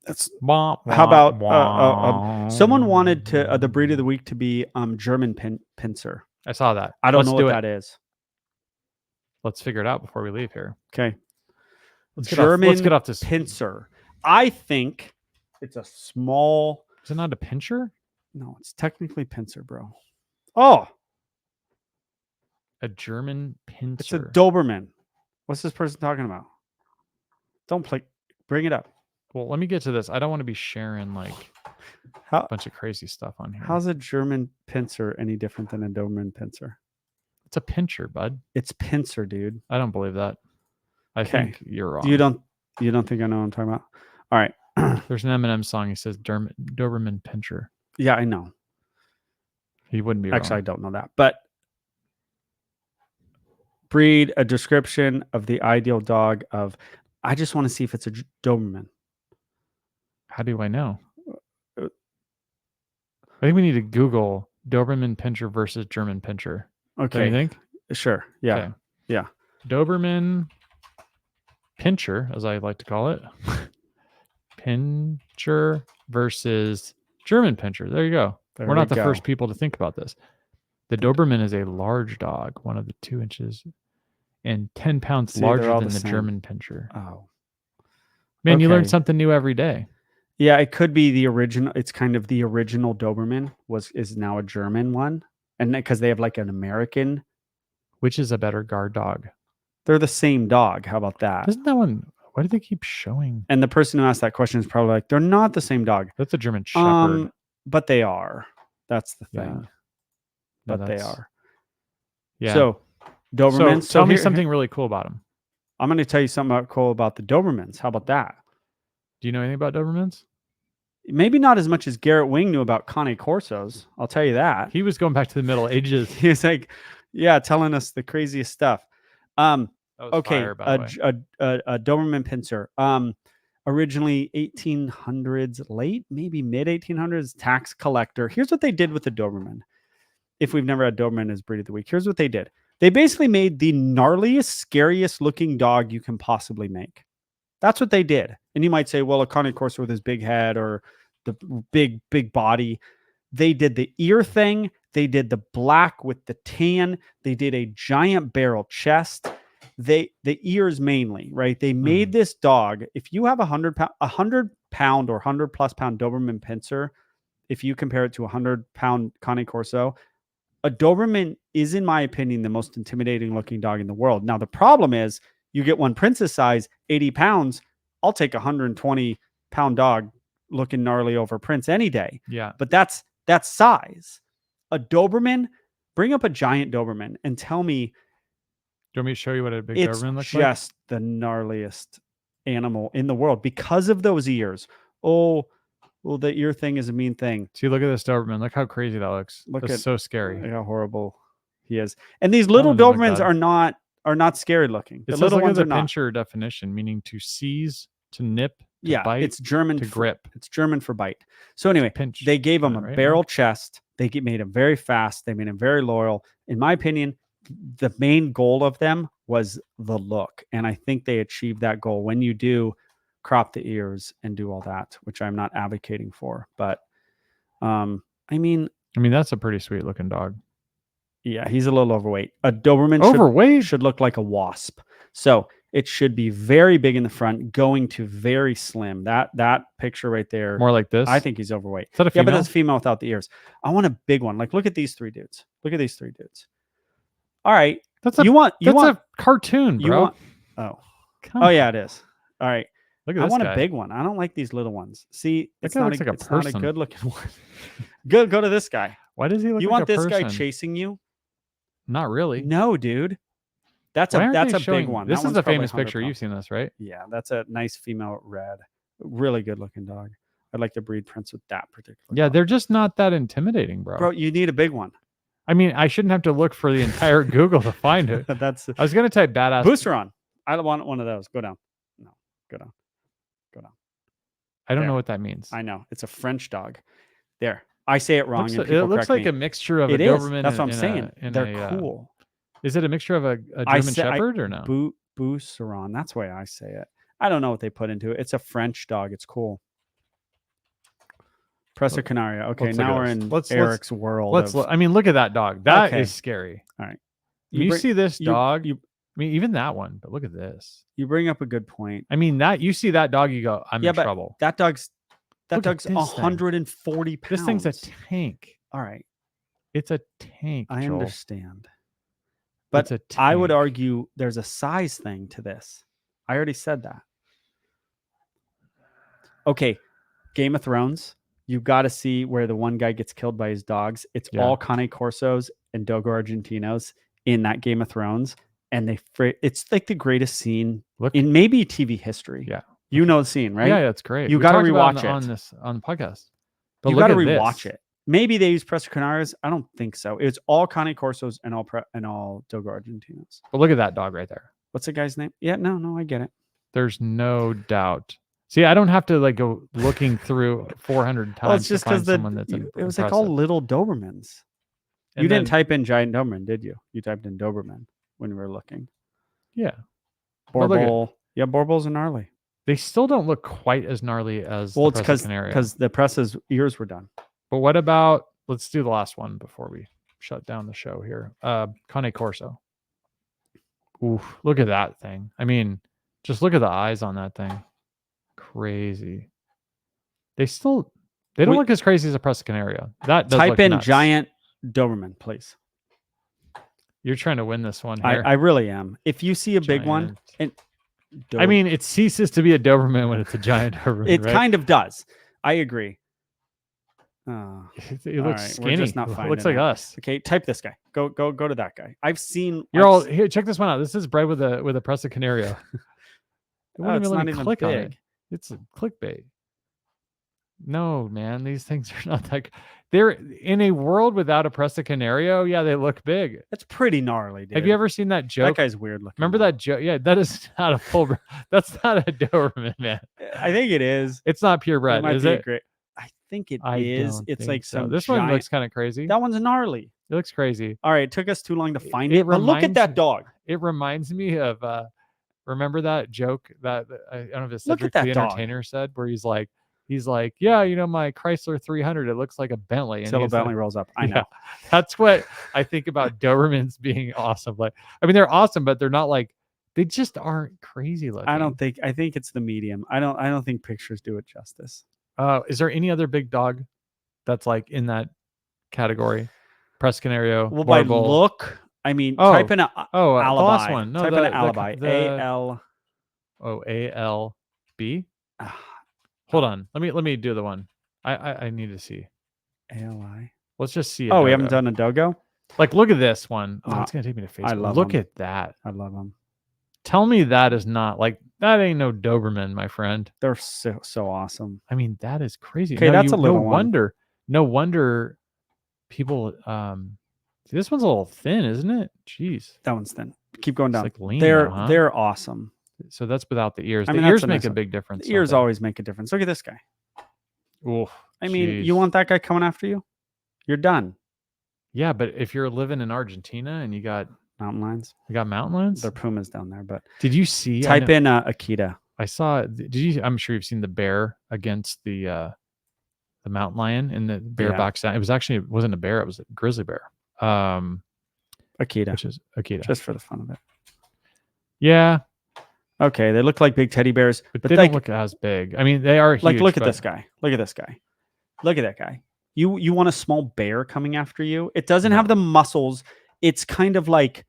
That's how about someone wanted to the breed of the week to be German pincer. I saw that. I don't know what that is. Let's figure it out before we leave here. Okay. Let's get off this pincer. I think it's a small. Is it not a pincher? No, it's technically pincer, bro. Oh, a German pincer. It's a Doberman. What's this person talking about? Don't bring it up. Well, let me get to this. I don't want to be sharing like a bunch of crazy stuff on here. How's a German pincer any different than a Doberman pincer? It's a pincher, bud. It's pincer, dude. I don't believe that. I think you're wrong. You don't think I know what I'm talking about? All right. There's an Eminem song. He says Doberman pincher. Yeah, I know. He wouldn't be Actually, wrong. I don't know that. But breed, a description of the ideal dog of. I just want to see if it's a Doberman. How do I know? I think we need to Google Doberman pincher versus German pincher. Okay. Don't you think? Sure. Yeah. Okay. Yeah. Doberman pincher, as I like to call it. Pincher versus German pincher. There you go. We're not the first people to think about this. The Doberman is a large dog, 1 of the 2 inches and 10 pounds See, they're larger all than the the same. German Pinscher. Oh, Man, you learn okay. something new every day. Yeah, it could be the original. It's kind of the original Doberman is now a German one, and because they have like an American, Which is a better guard dog? they're the same dog. How about that? Doesn't that one? Why do they keep showing? And the person who asked that question is probably like, they're not the same dog. That's a German Shepherd. But they are. That's the Yeah. thing. No, But they that's- are. Yeah. So Dobermans. So tell me something really cool about them. I'm going to tell you something cool about the Dobermans. How about that? Do you know anything about Dobermans? Maybe not as much as Garrett Wing knew about Cane Corsos. I'll tell you that. He was going back to the Middle Ages. He was like, yeah, telling us the craziest stuff. Okay, fire, by the way. a Doberman Pinscher. Originally 1800s, late, maybe mid 1800s, tax collector. Here's what they did with the Doberman. If we've never had Doberman as breed of the week, here's what they did. They basically made the gnarliest, scariest looking dog you can possibly make. That's what they did. And you might say, well, a Cane Corso with his big head or the big body. They did the ear thing. They did the black with the tan. They did a giant barrel chest. The ears mainly, right? They made this dog. If you have a 100-pound or 100+ pound Doberman Pinscher, if you compare it to a 100-pound Cane Corso, a Doberman is, in my opinion, the most intimidating looking dog in the world. Now, the problem is you get one princess size, 80 pounds. I'll take a 120-pound dog looking gnarly over Prince any day. Yeah. But that's size. A Doberman, bring up a giant Doberman and tell me. Do you want me to show you what a big It's Doberman looks like? just the gnarliest animal in the world because of those ears. Oh, well, the ear thing is a mean thing. See, look at this Doberman. Look how crazy that looks. Look That's at so scary. Look how horrible he is. And these little one doesn't look Dobermans bad. are not scary looking. It The says, little look at ones the are not. Pinscher definition, meaning to seize, to nip, to Yeah, bite, it's German to for grip. It's German for bite. So anyway, Pinch, they gave him a right? barrel chest. They made him very fast. They made him very loyal. In my opinion, the main goal of them was the look. And I think they achieved that goal when you do crop the ears and do all that, which I'm not advocating for. But I mean, that's a pretty sweet looking dog. Yeah, he's a little overweight. A Doberman should look like a wasp. So it should be very big in the front, going to very slim. That picture right there. More like this? I think he's overweight. Is that a female? Yeah, but it's a female without the ears. I want a big one. Like, look at these 3 dudes. Look at these 3 dudes. All right. That's a cartoon, bro. Oh yeah, it is. All right. Look at I this want guy. a big one. I don't like these little ones. See, it's That not looks like a it's not person. a good looking one. Go to this guy. Why does he look You like want a this person? guy chasing you? Not really. No, dude. That's Why a aren't they big showing- one. This That is one's the probably famous 100 picture. pounds. You've seen this, right? Yeah, that's a nice female red. Really good looking dog. I'd like to breed Prince with that particular Yeah, dog. they're just not that intimidating, bro. Bro, you need a big one. I mean, I shouldn't have to look for the entire Google to find it. That's I was gonna type badass booster on. I don't want one of those. Go down. No, go down. Go down. I don't know There. what that means. I know. It's a French dog. There. I say it wrong. It looks like a mixture of a Doberman. That's what I'm and saying. They're a, cool. Is it a mixture of a German Shepherd or no? Booseron. That's the way I say it. I don't know what they put into it. It's a French dog. It's cool. Presser Canaria. Okay, now we're in Eric's world. I mean, look at that dog. That is scary. All right. You see this dog? I mean, even that one, but look at this. You bring up a good point. I mean, you see that dog, you go, I'm in trouble. That dog's Look at this 140 pounds. This thing's a tank. All right. It's a tank. I Joel. understand. But I would argue there's a size thing to this. I already said that. Okay. Game of Thrones. You've got to see where the one guy gets killed by his dogs. It's all Cane Corsos and Dogo Argentinos in that Game of Thrones. And it's like the greatest scene in maybe TV history. Yeah. You know the scene, right? Yeah, it's great. You got to rewatch it on the podcast. But you got to rewatch it. Maybe they use Presser Canarias. I don't think so. It's all Cane Corsos and all Dogo Argentinos. But look at that dog right there. What's the guy's name? Yeah, no, I get it. There's no doubt. See, I don't have to go looking through 400 times well, it's just to find someone that's it was like all little Dobermans. You didn't type in giant Doberman, did you? You typed in Doberman when you were looking. Yeah. Borbol. Yeah, Borbols are gnarly. They still don't look quite as gnarly as it's because the press's ears were done. But what about, let's do the last one before we shut down the show here. Cane Corso. Oof, look at that thing. I mean, just look at the eyes on that thing. Crazy. They don't look as crazy as a Presa Canario. That does Type look in nuts. giant Doberman, please. You're trying to win this one here. I really am. If you see a big one, and I mean, it ceases to be a Doberman when it's a giant Doberman. it right? kind of does. I agree. It looks skinny. We're just not It finding looks like it. us. Okay, type this guy. Go to that guy. I've seen. Here. Check this one out. This is bred with a Presa Canario. It wouldn't even let me click on it. It's a clickbait. No, man, these things are not that. They're in a world without a Presa Canario. Yeah, they look big. That's pretty gnarly, dude. Have you ever seen that joke? That guy's weird looking. Remember that joke? Yeah, that is not a full. That's not a Doberman, man. I think it is. It's not purebred, is it? Great. I think it is. It's like so. some. This giant... one looks kind of crazy. That one's gnarly. It looks crazy. All right, it took us too long to find it. But look at that dog. It reminds me of. Remember that joke that I don't know if it's Look at Cedric that the Entertainer said, where he's like, yeah, you know, my Chrysler 300, it looks like a Bentley. Until a Bentley rolls up. I know. Yeah, that's what I think about Dobermans being awesome. Like, I mean, they're awesome, but they're not like, they just aren't crazy looking. I think it's the medium. I don't think pictures do it justice. Is there any other big dog that's like in that category? Presa Canario. Well, by look, I mean, type in alibi. The last one. No, type in alibi. ALB. Hold on. Let me do the one. I need to see. ALI. Let's just see. We haven't done a dogo. Like, look at this one. Oh, it's gonna take me to Facebook. I love look them. at that. I love them. Tell me that is not like that. Ain't no Doberman, my friend. They're so awesome. I mean, that is crazy. Okay, that's a little one. No wonder people. This one's a little thin, isn't it? Jeez, that one's thin. Keep going down. It's like lean, they're awesome. So that's without the ears. I the mean, ears make a big difference. The ears always make a difference. Look at this guy. Oof, I mean, you want that guy coming after you? You're done. Yeah, but if you're living in Argentina and you got mountain lions, mountain lions. They're pumas down there. But did you see? Type in Akita. I saw. Did you? I'm sure you've seen the bear against the mountain lion in the bear box. It wasn't a bear. It was a grizzly bear. Akita, which is Akita, just for the fun of it. Yeah. Okay, they look like big teddy bears, but they don't look as big. I mean, they are huge. Like, look at this guy. Look at this guy. Look at that guy. You want a small bear coming after you? It doesn't have the muscles. It's kind of like,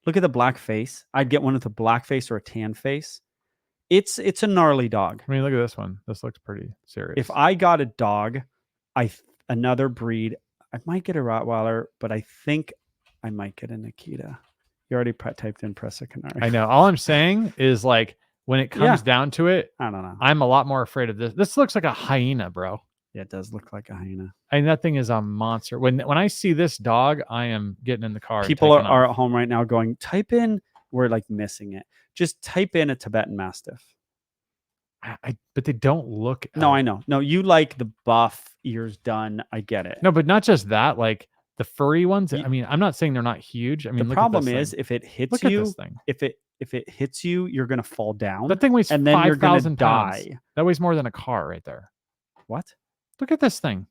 look at the black face. I'd get one with a black face or a tan face. It's a gnarly dog. I mean, look at this one. This looks pretty serious. If I got a dog, another breed, I might get a Rottweiler, but I think I might get an Akita. You already typed in Presa Canario. I know. All I'm saying is, like, when it comes down to it, I don't know. I'm a lot more afraid of this. This looks like a hyena, bro. Yeah, it does look like a hyena. I mean, that thing is a monster. When I see this dog, I am getting in the car. People are at home right now going, type in, we're like missing it. Just type in a Tibetan Mastiff. But they don't look. No, I know. No, you like the buff, ears done. I get it. No, but not just that. Like the furry ones. I mean, I'm not saying they're not huge. I mean, the problem is if it hits you, if it hits you, you're gonna fall down. That thing weighs 5,000 pounds. Die. That weighs more than a car right there. What? Look at this thing.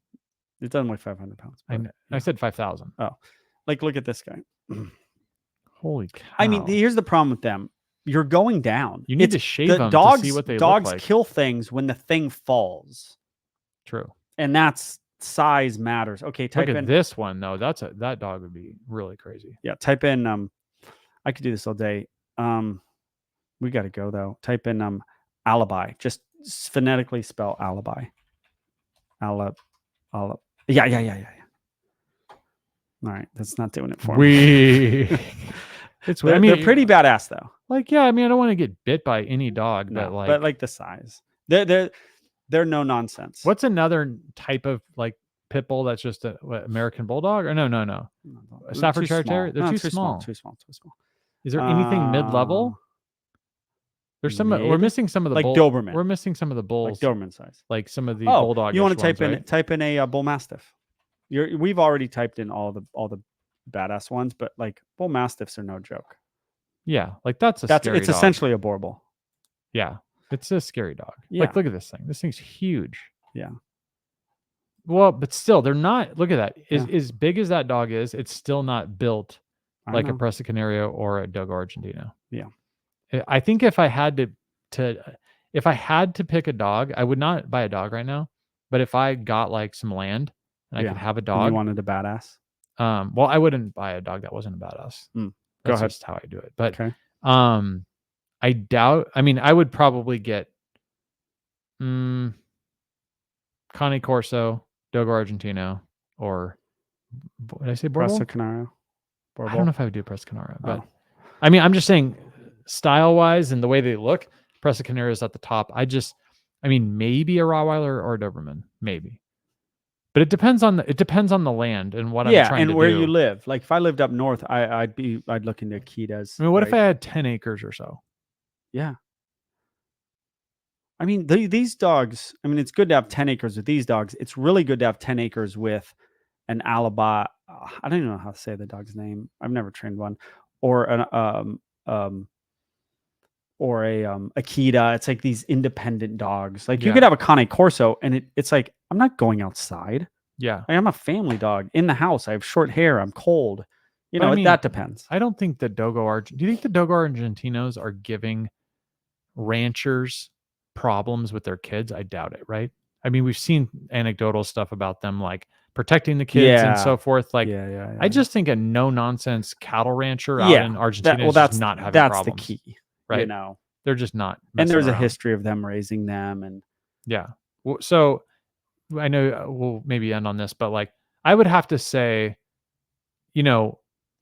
It doesn't weigh 500 pounds. I said 5,000. Oh, like look at this guy. Holy cow! I mean, here's the problem with them. You're going down. You need to shave them to see what they look like. Dogs kill things when the thing falls. True. And that's size matters. Okay, type look at in this one though. That dog would be really crazy. Yeah, type in I could do this all day. We got to go though. Type in alibi. Just phonetically spell alibi. Yeah. All right, that's not doing it for me. It's I mean, they're pretty badass though. Like, yeah, I mean, I don't want to get bit by any dog, but like the size. They're no nonsense. What's another type of like pit bull that's just a American bulldog? Or no. A Staffordshire Terrier? They're too small. Too small. Is there anything mid-level? There's some. We're missing some of the like Doberman. We're missing some of the bulls, like Doberman size. Like some of the bulldog. You want to type in a bull mastiff? We've already typed in all the badass ones, but like bull mastiffs are no joke. Yeah, like that's scary dog. Essentially a borbal. Yeah, it's a scary dog. Yeah. Like, look at this thing. This thing's huge. Yeah. Well, but still, they're not. Look at that. Yeah. As big as that dog is, it's still not built I like a know. Presa Canario or a Dogo Argentino. Yeah. I think if I had to pick a dog, I would not buy a dog right now. But if I got like some land and I Yeah. could have a And you dog, wanted a badass. well, I wouldn't buy a dog that wasn't a badass. Go That's ahead. just how I do it. But Okay. I doubt. I mean, I would probably get Cane Corso, Dogo Argentino, or did I say Borbo? Presa Canario. I don't know if I would do Presa Canario, but Oh. I mean, I'm just saying, style wise and the way they look, Presa Canario is at the top. I mean, maybe a Rottweiler or a Doberman, maybe, but it depends on the land and what I'm trying to do. And where you live. Like if I lived up north, I'd look into Akitas. I mean, what if I had 10 acres or so? Yeah. I mean, these dogs, I mean, it's good to have 10 acres with these dogs. It's really good to have 10 acres with an Alaba. I don't even know how to say the dog's name. I've never trained one. Or an Akita. It's like these independent dogs. Like you could have a Cane Corso and it's like, I'm not going outside. Yeah. I'm a family dog in the house. I have short hair. I'm cold. You know, I mean, that depends. I don't think the Dogo do you think the Dogo Argentinos are giving ranchers problems with their kids? I doubt it, right? I mean, we've seen anecdotal stuff about them like protecting the kids and so forth. Like, I just think a no nonsense cattle rancher out in Argentina is just not having problems. That's the key, right? You know, they're just not. And there's around. a history of them raising them, and so I know we'll maybe end on this, but like I would have to say, you know,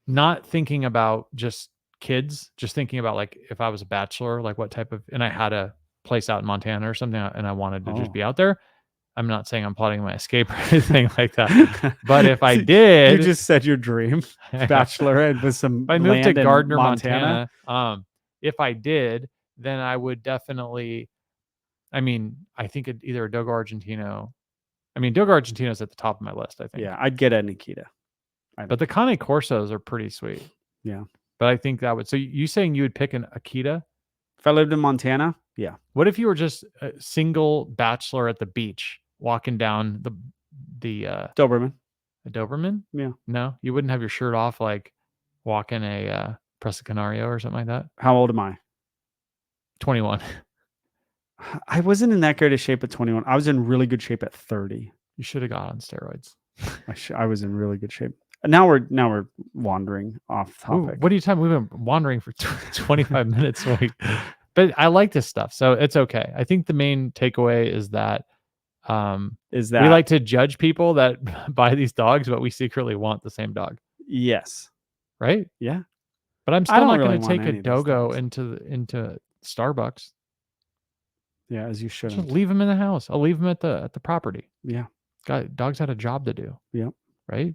not thinking about just kids, just thinking about like if I was a bachelor, like what type of, and I had a place out in Montana or something, and I wanted to just be out there. I'm not saying I'm plotting my escape or anything like that, but if I did, you just said your dream, bachelor, and with some. If I moved to Gardner, Montana, if I did, then I would definitely. I mean, I think either a Dogo Argentino. I mean, Dogo Argentino is at the top of my list, I think. Yeah, I'd get a Nikita. But the Cane Corsos are pretty sweet. Yeah. But I think that would. So you saying you would pick an Akita? If I lived in Montana? Yeah. What if you were just a single bachelor at the beach walking down the Doberman? A Doberman? Yeah. No, you wouldn't have your shirt off like walking a Presa Canario or something like that? How old am I? 21. I wasn't in that great a shape at 21. I was in really good shape at 30. You should have got on steroids. I was in really good shape. Now we're wandering off topic. What are you talking? We've been wandering for 25 minutes. But I like this stuff, so it's okay. I think the main takeaway is that we like to judge people that buy these dogs, but we secretly want the same dog. Yes. Right? Yeah. But I'm still not going to take a Dogo into Starbucks. Yeah, as you shouldn't. Just leave them in the house. I'll leave them at the property. Yeah. Dogs had a job to do. Yep. Right?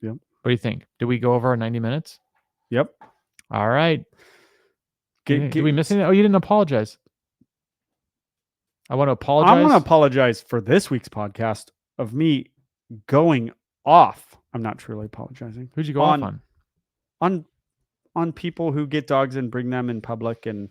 Yep. What do you think? Did we go over our 90 minutes? Yep. All right. Did we miss anything? Oh, you didn't apologize. I want to apologize. I want to apologize for this week's podcast of me going off. I'm not truly apologizing. Who'd you go off on? On people who get dogs and bring them in public, and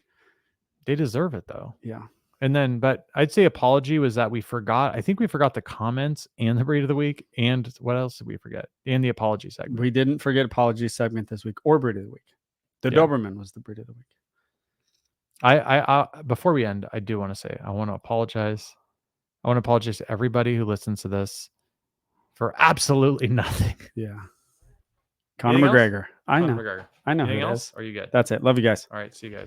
they deserve it though. Yeah. And then, but I'd say apology was that we forgot. I think we forgot the comments and the breed of the week, and what else did we forget? And the apology segment. We didn't forget apology segment this week or breed of the week. The Doberman was the breed of the week. I before we end, I do want to say I want to apologize. I want to apologize to everybody who listens to this for absolutely nothing. Yeah. Conor McGregor. I know. McGregor. I know. Anything else? Are you good? That's it. Love you guys. All right. See you guys.